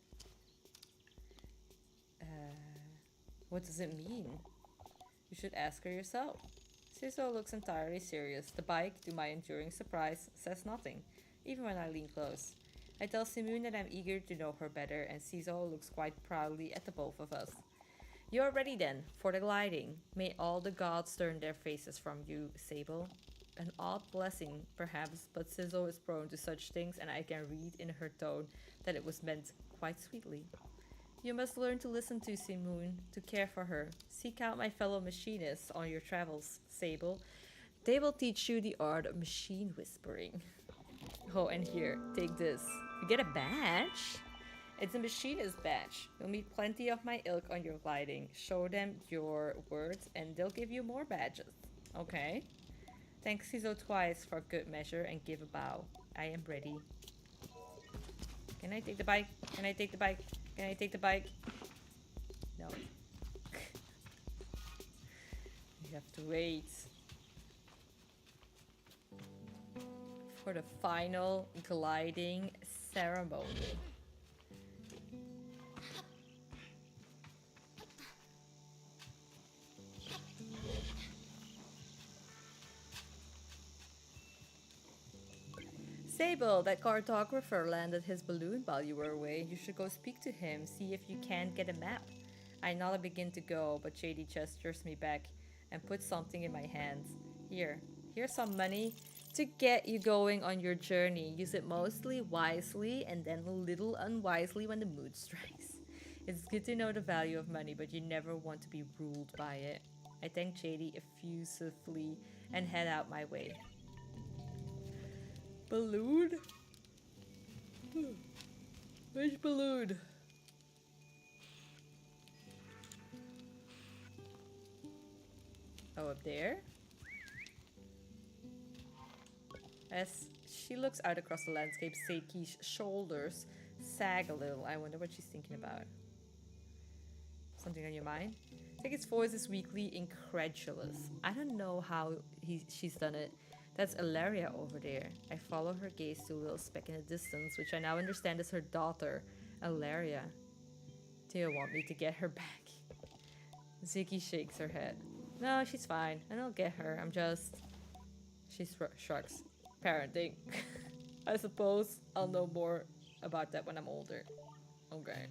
What does it mean? You should ask her yourself. Scissor looks entirely serious. The bike, to my enduring surprise, says nothing, even when I lean close. I tell Simoon that I'm eager to know her better, and Ciso looks quite proudly at the both of us. You're ready then, for the gliding. May all the gods turn their faces from you, Sable. An odd blessing, perhaps, but Sizzle is prone to such things, and I can read in her tone that it was meant quite sweetly. You must learn to listen to Simoon, to care for her. Seek out my fellow machinists on your travels, Sable. They will teach you the art of machine whispering. Oh, and here, take this. You get a badge? It's a machinist badge. You'll meet plenty of my ilk on your gliding. Show them your words and they'll give you more badges. Okay? Thank Ciso twice for good measure and give a bow. I am ready. Can I take the bike? Can I take the bike? Can I take the bike? No. You have to wait for the final gliding ceremony. Sable, that cartographer landed his balloon while you were away. You should go speak to him, see if you can't get a map. I nod and begin to go, but Shady gestures me back and puts something in my hands. Here's some money to get you going on your journey. Use it mostly wisely and then a little unwisely when the mood strikes. It's good to know the value of money, but you never want to be ruled by it. I thank Shady effusively and head out my way. Balloon? Which balloon? Oh, up there? As she looks out across the landscape, Seiki's shoulders sag a little. I wonder what she's thinking about. Something on your mind? Seiki's voice is weakly incredulous. I don't know how she's done it. That's Ilaria over there. I follow her gaze to a little speck in the distance, which I now understand is her daughter, Ilaria. Do you want me to get her back? Ziggy shakes her head. No, she's fine, and I'll get her. She shrugs. Parenting. I suppose I'll know more about that when I'm older. Okay.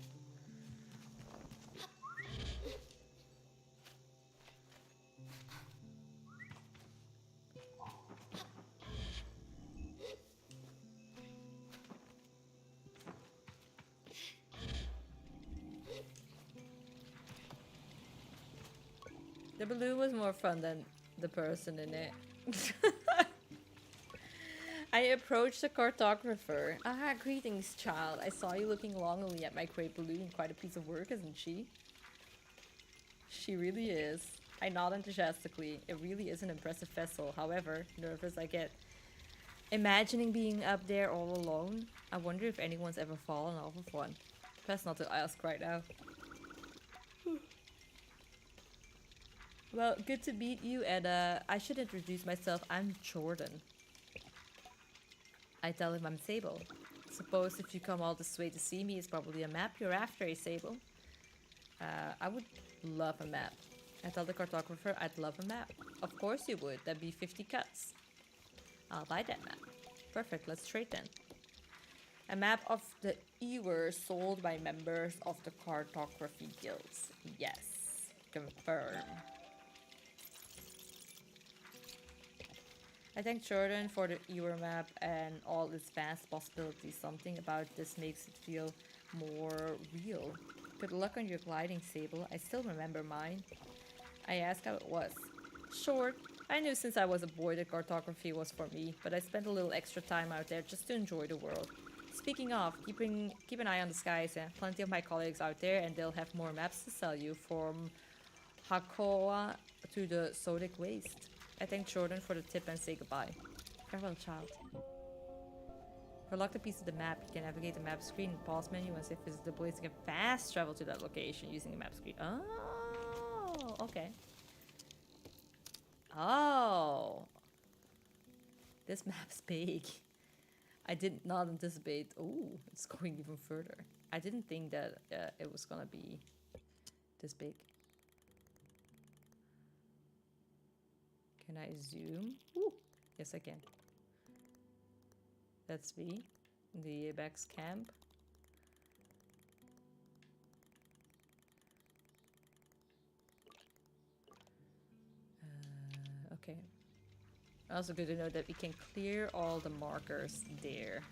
The balloon was more fun than the person in it. I approached the cartographer. Ah, greetings, child. I saw you looking longingly at my great balloon. Quite a piece of work, isn't she? She really is. I nod enthusiastically. It really is an impressive vessel. However, nervous I get. Imagining being up there all alone. I wonder if anyone's ever fallen off of one. Best not to ask right now. Well, good to meet you, and I should introduce myself. I'm Jordan. I tell him I'm Sable. Suppose if you come all this way to see me, it's probably a map you're after, eh, Sable? I would love a map. I tell the cartographer I'd love a map. Of course you would. That'd be 50 cuts. I'll buy that map. Perfect, let's trade then. A map of the Ewer sold by members of the cartography guilds. Yes. Confirm. I thank Jordan for the Ewer map and all its vast possibilities. Something about this makes it feel more real. Good luck on your gliding, Sable. I still remember mine. I asked how it was. Short. I knew since I was a boy that cartography was for me, but I spent a little extra time out there just to enjoy the world. Speaking of, keep an eye on the skies. Plenty of my colleagues out there, and they'll have more maps to sell you from Hakoa to the Sodic Waste. I thank Jordan for the tip and say goodbye. Farewell, child. Unlock the piece of the map. You can navigate the map screen and pause menu and say visit the place to get fast travel to that location using the map screen. Oh, okay. Oh, this map's big. I did not anticipate. Oh, it's going even further. I didn't think that it was gonna be this big. Can I zoom? Ooh, yes I can. That's me, the Abex camp. Okay. Also good to know that we can clear all the markers there.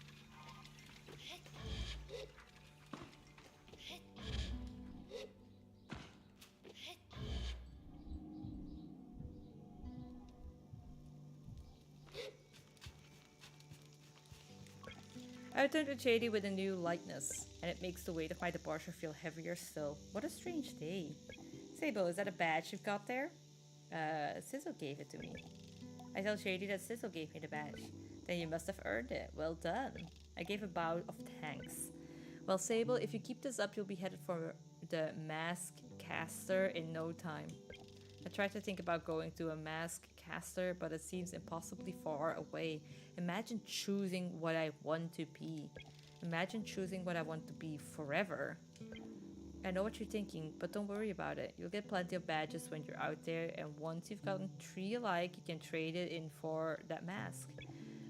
I returned to Shady with a new lightness, and it makes the weight of my departure feel heavier still. What a strange day. Sable, is that a badge you've got there? Sizzle gave it to me. I tell Shady that Sizzle gave me the badge. Then you must have earned it. Well done. I gave a bow of thanks. Well, Sable, if you keep this up, you'll be headed for the mask caster in no time. I tried to think about going to a mask caster, but it seems impossibly far away. Imagine choosing what I want to be. Imagine choosing what I want to be forever. I know what you're thinking, but don't worry about it. You'll get plenty of badges when you're out there, and once you've gotten 3 alike, you can trade it in for that mask.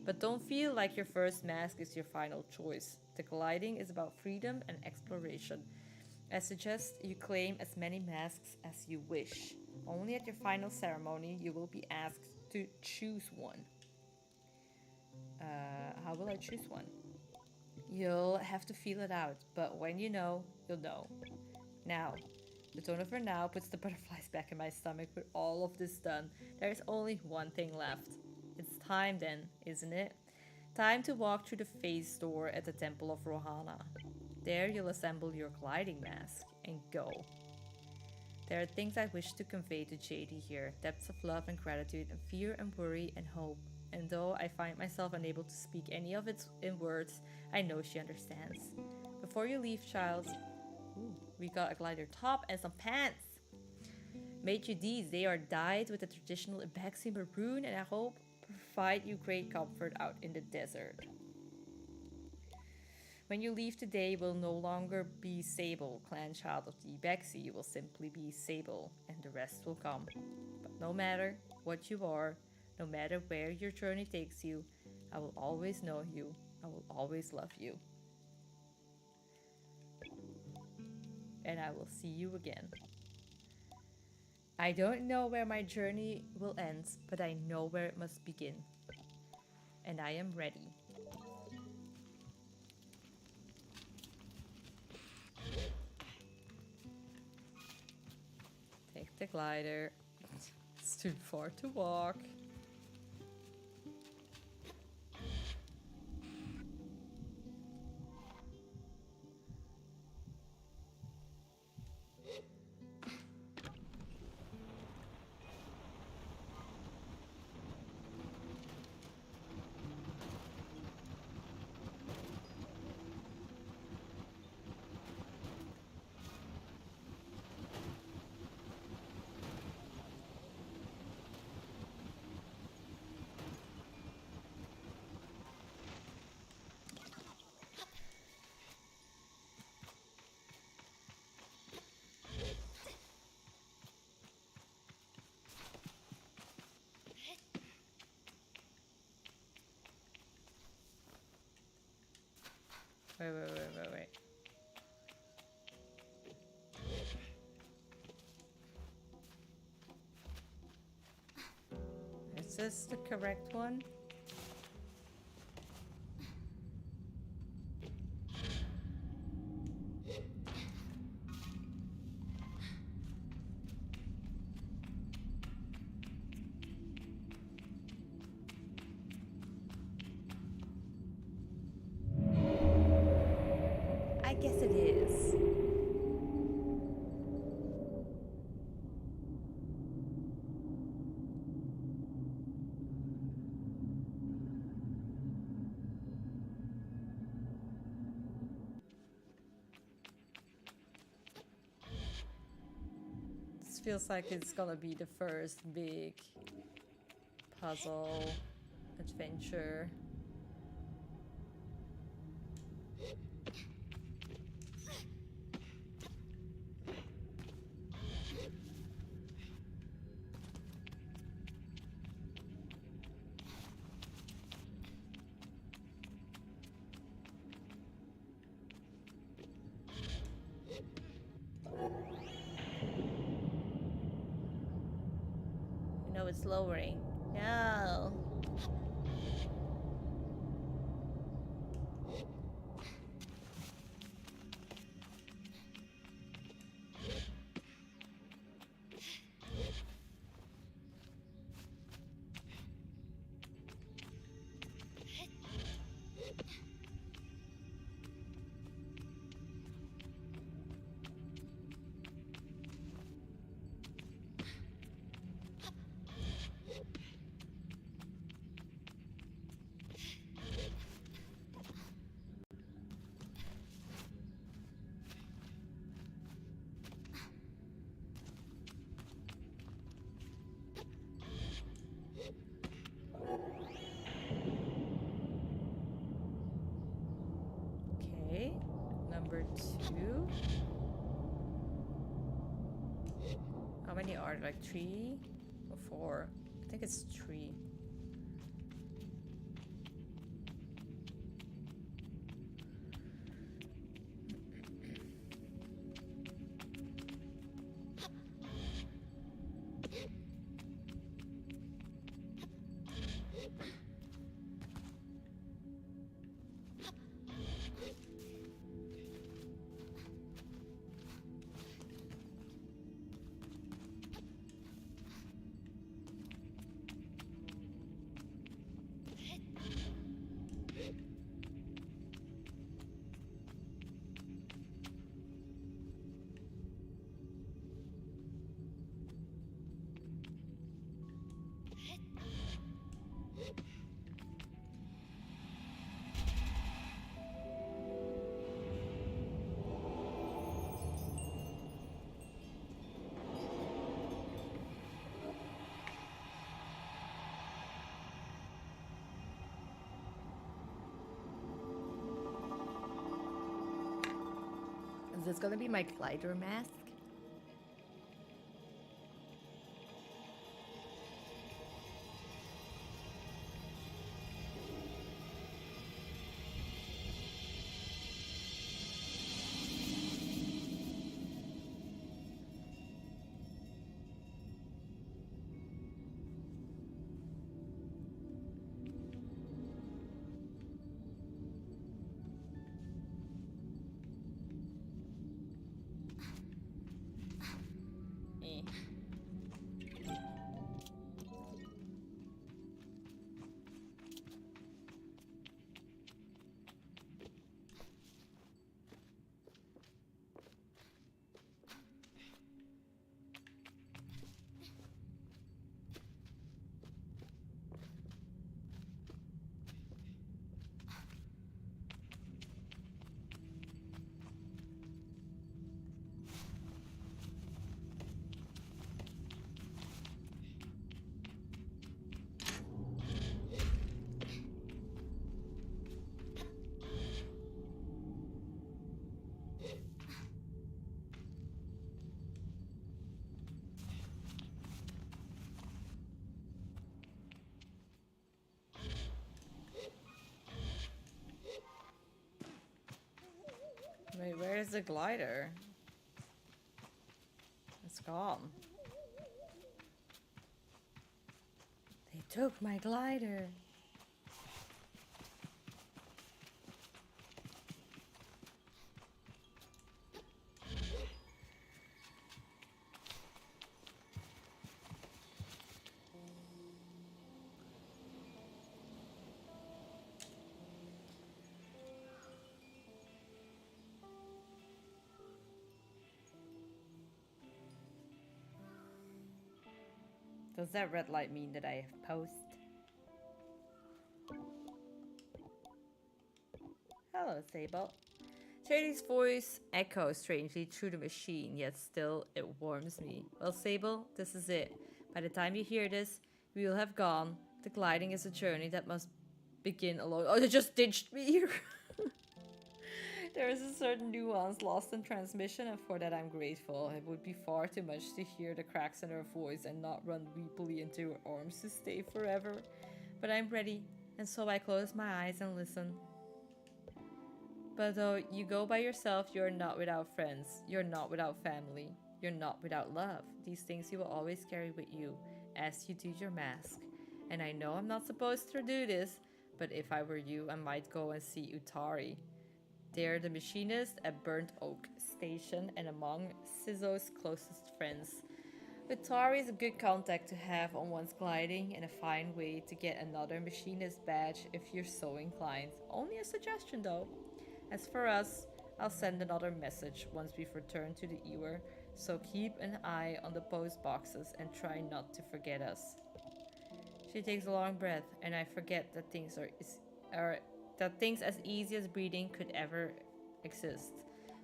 But don't feel like your first mask is your final choice. The gliding is about freedom and exploration. I suggest you claim as many masks as you wish. Only at your final ceremony you will be asked to choose one. How will I choose one? You'll have to feel it out, but when you know, you'll know. Now, the tone of her now puts the butterflies back in my stomach. With all of this done, there is only one thing left. It's time then, isn't it? Time to walk through the phase door at the Temple of Rohana. There you'll assemble your gliding mask and go. There are things I wish to convey to JD here, depths of love and gratitude and fear and worry and hope. And though I find myself unable to speak any of it in words, I know she understands. Before you leave, child, we got a glider top and some pants. Made you these. They are dyed with the traditional Ibexian maroon and I hope provide you great comfort out in the desert. When you leave today, you will no longer be Sable, clan child of the Ibexi. You will simply be Sable, and the rest will come. But no matter what you are, no matter where your journey takes you, I will always know you. I will always love you. And I will see you again. I don't know where my journey will end, but I know where it must begin. And I am ready. Take the glider. It's too far to walk. Wait. Is this the correct one? I guess it is. This feels like it's gonna be the first big puzzle, adventure. You know it's lowering. No. Okay, number 2. How many are there? Like 3 or 4? I think it's 3. Is this gonna be my glider mask? Eh. Wait, where is the glider? It's gone. They took my glider. Does that red light mean that I have post? Hello, Sable. Shady's voice echoes strangely through the machine, yet still it warms me. Well, Sable, this is it. By the time you hear this, we will have gone, The gliding is a journey that must begin alone. Oh, they just ditched me here. There is a certain nuance lost in transmission, and for that I'm grateful. It would be far too much to hear the cracks in her voice and not run weepily into her arms to stay forever. But I'm ready, and so I close my eyes and listen. But though you go by yourself, you're not without friends. You're not without family. You're not without love. These things you will always carry with you as you do your mask. And I know I'm not supposed to do this, but if I were you, I might go and see Utari. They're the machinist at Burnt Oak Station and among Sizzo's closest friends. Utari is a good contact to have on one's gliding and a fine way to get another machinist badge if you're so inclined. Only a suggestion though. As for us, I'll send another message once we've returned to the Ewer, so keep an eye on the post boxes and try not to forget us. She takes a long breath, and I forget that things as easy as breathing could ever exist.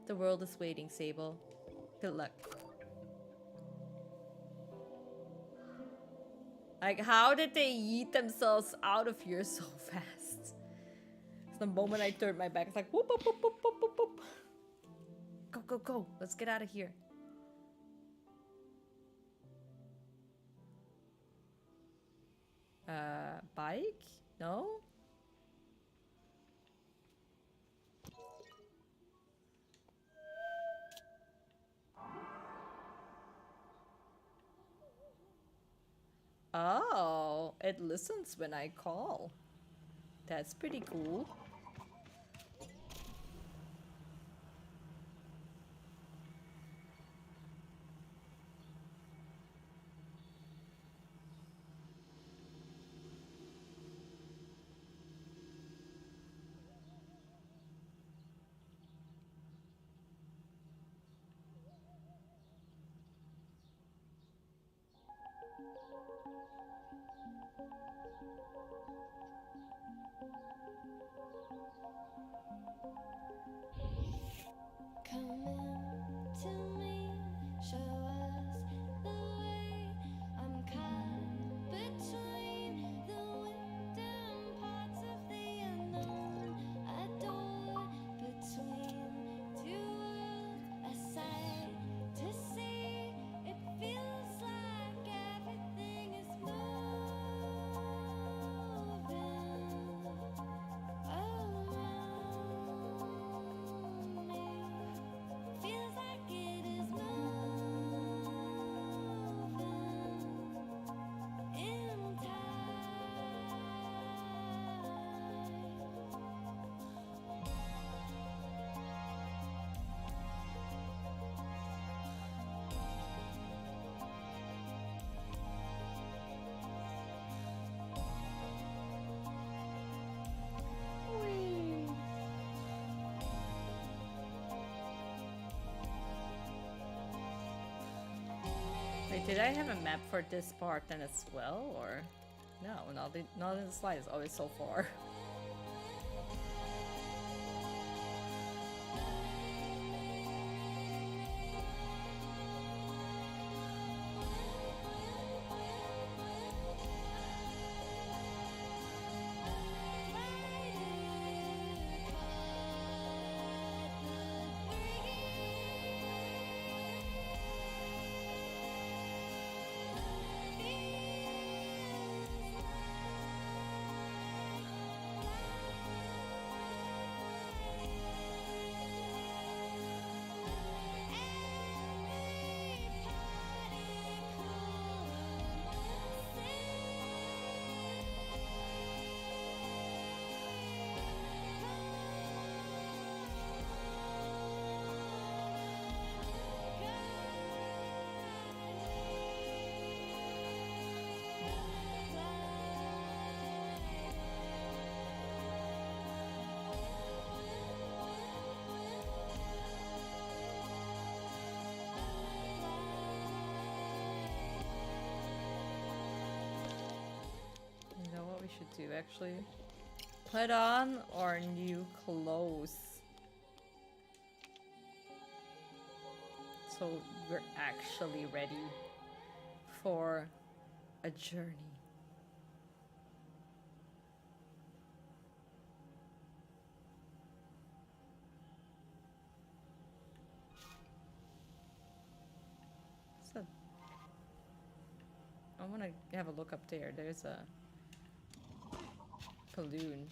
The world is waiting, Sable. Good luck. Like, how did they yeet themselves out of here so fast? The moment I turned my back, it's like whoop, whoop, whoop, whoop, whoop, whoop, whoop. Go, go, go. Let's get out of here. Bike? No? Oh, it listens when I call. That's pretty cool. Come in to me, show us the way. I'm caught between the wind and parts of the unknown. A door between two worlds, a sight to see. It feels like everything is moving around me. Feels like it is moving in time. Wait, did I have a map for this part then as well, or no? Not in the slightest. Always so far. You know what we should do actually? Put on our new clothes. So we're actually ready for a journey. I wanna have a look up there. There's a balloon.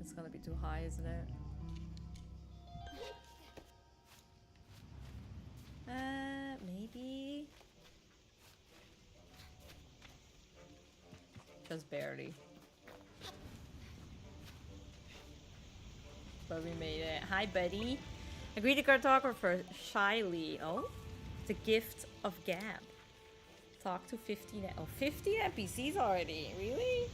It's gonna be too high, isn't it? Maybe. Just barely. But we made it. Hi, buddy. Agree to cartographer shyly. Oh, the gift of Gab. Talk to 15. Oh, 15 NPCs already. Really?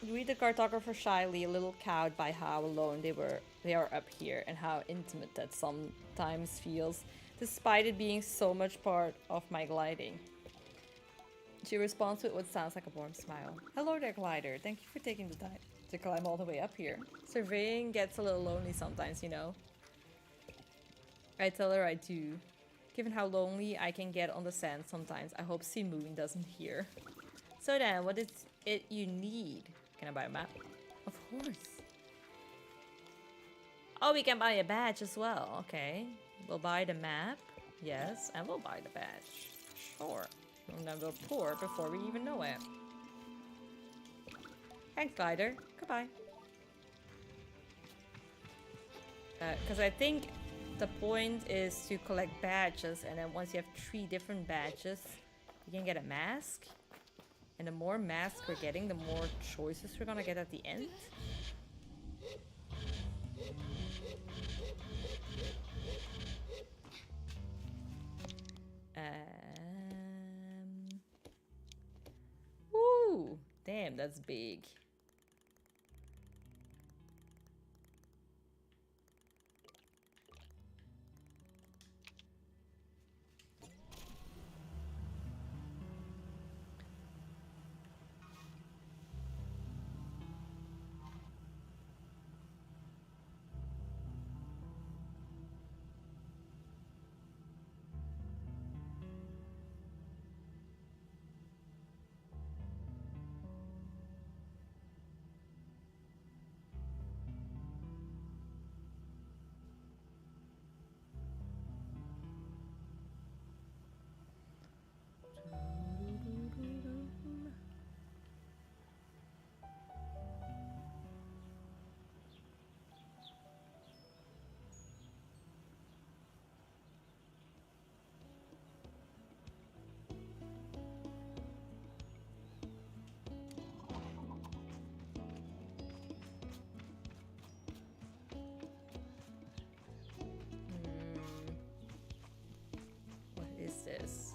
Greet the cartographer shyly, a little cowed by how alone they are up here and how intimate that sometimes feels, despite it being so much part of my gliding. She responds with what sounds like a warm smile. Hello there, glider. Thank you for taking the time to climb all the way up here. Surveying gets a little lonely sometimes, you know. I tell her I do. Given how lonely I can get on the sand sometimes, I hope Simoon doesn't hear. So then, what is it you need? Can I buy a map? Of course. Oh, we can buy a badge as well. Okay. We'll buy the map. Yes, and we'll buy the badge. Sure. And then we'll pour before we even know it. Thanks, glider. Goodbye. Because I think the point is to collect badges, and then once you have 3 different badges, you can get a mask. And the more masks we're getting, the more choices we're gonna get at the end. Woo! Damn, that's big. What is this?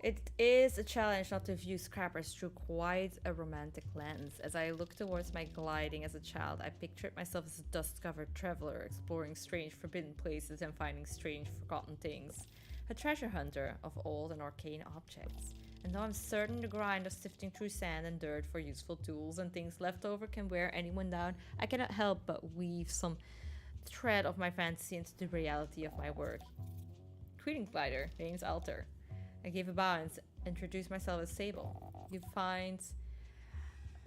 It is a challenge not to view scrappers through quite a romantic lens. As I look towards my gliding as a child, I pictured myself as a dust-covered traveler, exploring strange forbidden places and finding strange forgotten things. A treasure hunter of old and arcane objects. And though I'm certain the grind of sifting through sand and dirt for useful tools and things left over can wear anyone down, I cannot help but weave some thread of my fantasy into the reality of my work. Greetings, glider. Name's Alter. I gave a bow and introduced myself as Sable. You find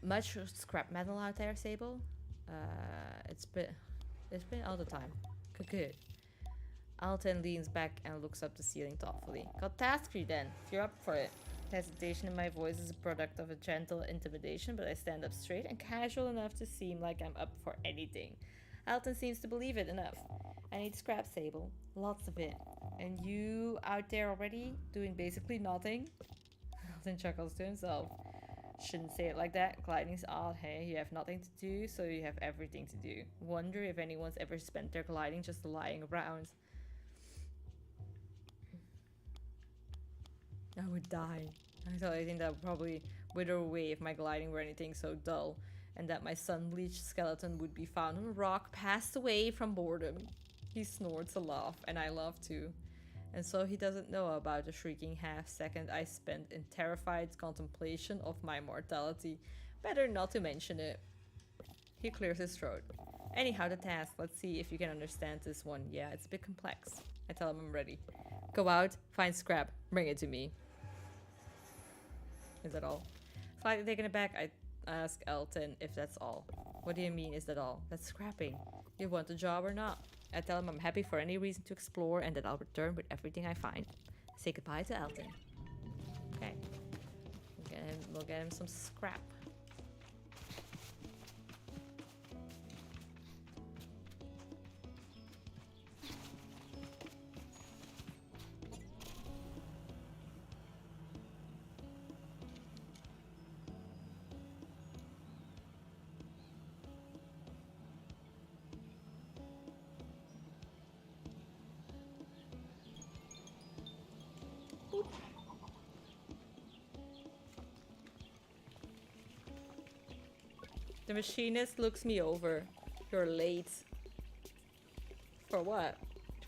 much scrap metal out there, Sable? It's been all the time. Good. Alton leans back and looks up the ceiling thoughtfully. Got task for you then, if you're up for it. Hesitation in my voice is a product of a gentle intimidation, but I stand up straight and casual enough to seem like I'm up for anything. Alton seems to believe it enough. I need scrap, Sable. Lots of it. And you out there already, doing basically nothing? Alton chuckles to himself. Shouldn't say it like that. Gliding's odd, hey? You have nothing to do, so you have everything to do. Wonder if anyone's ever spent their gliding just lying around. I would die. I think that would probably wither away if my gliding were anything so dull, and that my sun-bleached skeleton would be found on a rock, passed away from boredom. He snorts a laugh, and I laugh too. And so he doesn't know about the shrieking half-second I spent in terrified contemplation of my mortality. Better not to mention it. He clears his throat. Anyhow, the task. Let's see if you can understand this one. Yeah, it's a bit complex. I tell him I'm ready. Go out, find scrap, bring it to me. Is that all? Slightly taken aback, I ask Elton if that's all. What do you mean, is that all? That's scrapping. You want the job or not? I tell him I'm happy for any reason to explore and that I'll return with everything I find. Say goodbye to Elton. Okay. We'll get him some scrap. The machinist looks me over. You're late. For what?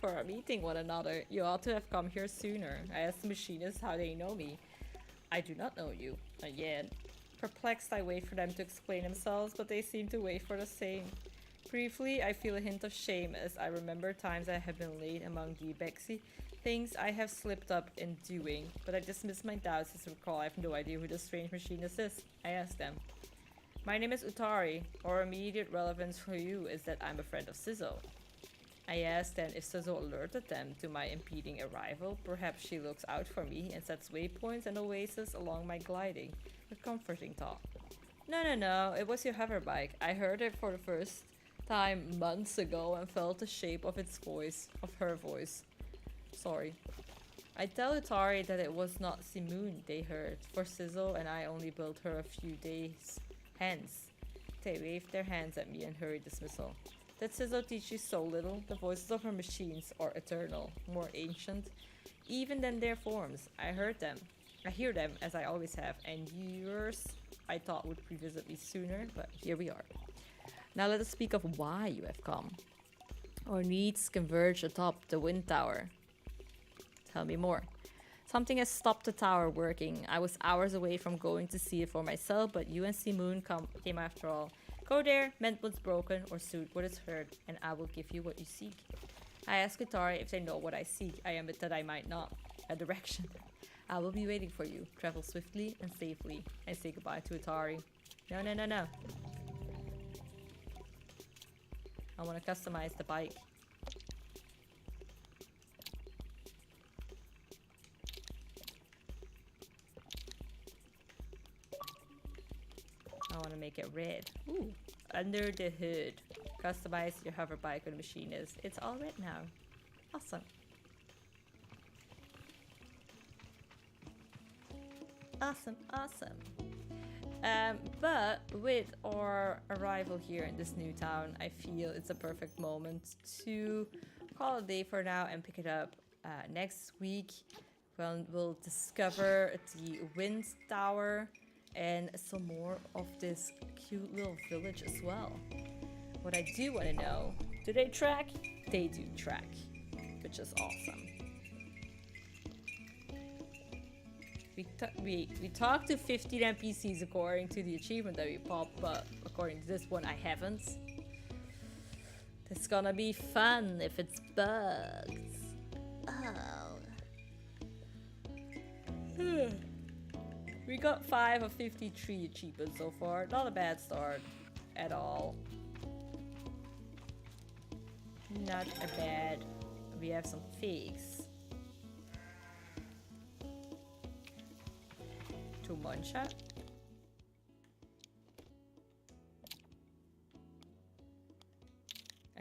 For our meeting one another. You ought to have come here sooner. I asked the machinist how they know me. I do not know you. Not yet. Perplexed, I wait for them to explain themselves, but they seem to wait for the same. Briefly, I feel a hint of shame as I remember times I have been late among the Bexy things I have slipped up in doing, but I dismiss my doubts as I recall I have no idea who the strange machinist is. I ask them. My name is Utari. Our immediate relevance for you is that I'm a friend of Sizzle. I asked then if Sizzle alerted them to my impeding arrival. Perhaps she looks out for me and sets waypoints and oases along my gliding. A comforting thought. No, it was your hoverbike. I heard it for the first time months ago and felt the shape of her voice. Sorry. I tell Utari that it was not Simoon they heard, for Sizzle and I only built her a few days hence. They waved their hands at me and hurried dismissal. That Sizzle teaches so little. The voices of her machines are eternal, more ancient, even than their forms. I hear them as I always have, and yours I thought would revisit me sooner, but here we are. Now let us speak of why you have come. Our needs converge atop the wind tower. Tell me more. Something has stopped the tower working. I was hours away from going to see it for myself, but you and Simoon came after all. Go there, mend what's broken, or suit what is hurt, and I will give you what you seek. I ask Utari if they know what I seek. I admit that I might not. A direction. I will be waiting for you. Travel swiftly and safely. I say goodbye to Utari. No. I want to customize the bike. I want to make it red. Ooh. Under the hood. Customize your hoverbike on the machinist. It's all red now. Awesome. Awesome. But with our arrival here in this new town, I feel it's a perfect moment to call it a day for now and pick it up next week when we'll discover the wind tower and some more of this cute little village as well. What I do want to know, do they track? They do track, which is awesome. We talked to 15 NPCs according to the achievement that we popped, but according to this one I haven't. It's gonna be fun if it's bugs. Oh. We got 5 of 53 achievements so far. Not a bad start at all. Not a bad. We have some figs. To Muncha.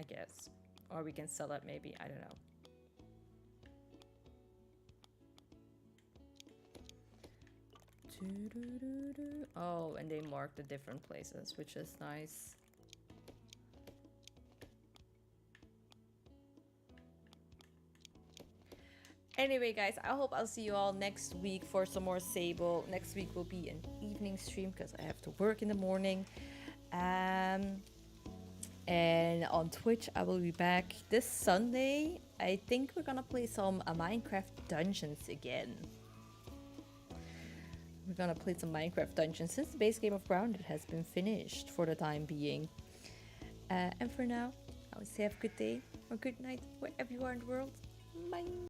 I guess. Or we can sell it maybe, I don't know. Oh, and they mark the different places, which is nice. Anyway, guys, I hope I'll see you all next week for some more Sable. Next week will be an evening stream because I have to work in the morning. And on Twitch, I will be back this Sunday. I think we're gonna play some Minecraft Dungeons again. We're gonna play some Minecraft Dungeons since the base game of Grounded has been finished for the time being. And for now, I would say have a good day or good night wherever you are in the world. Bye!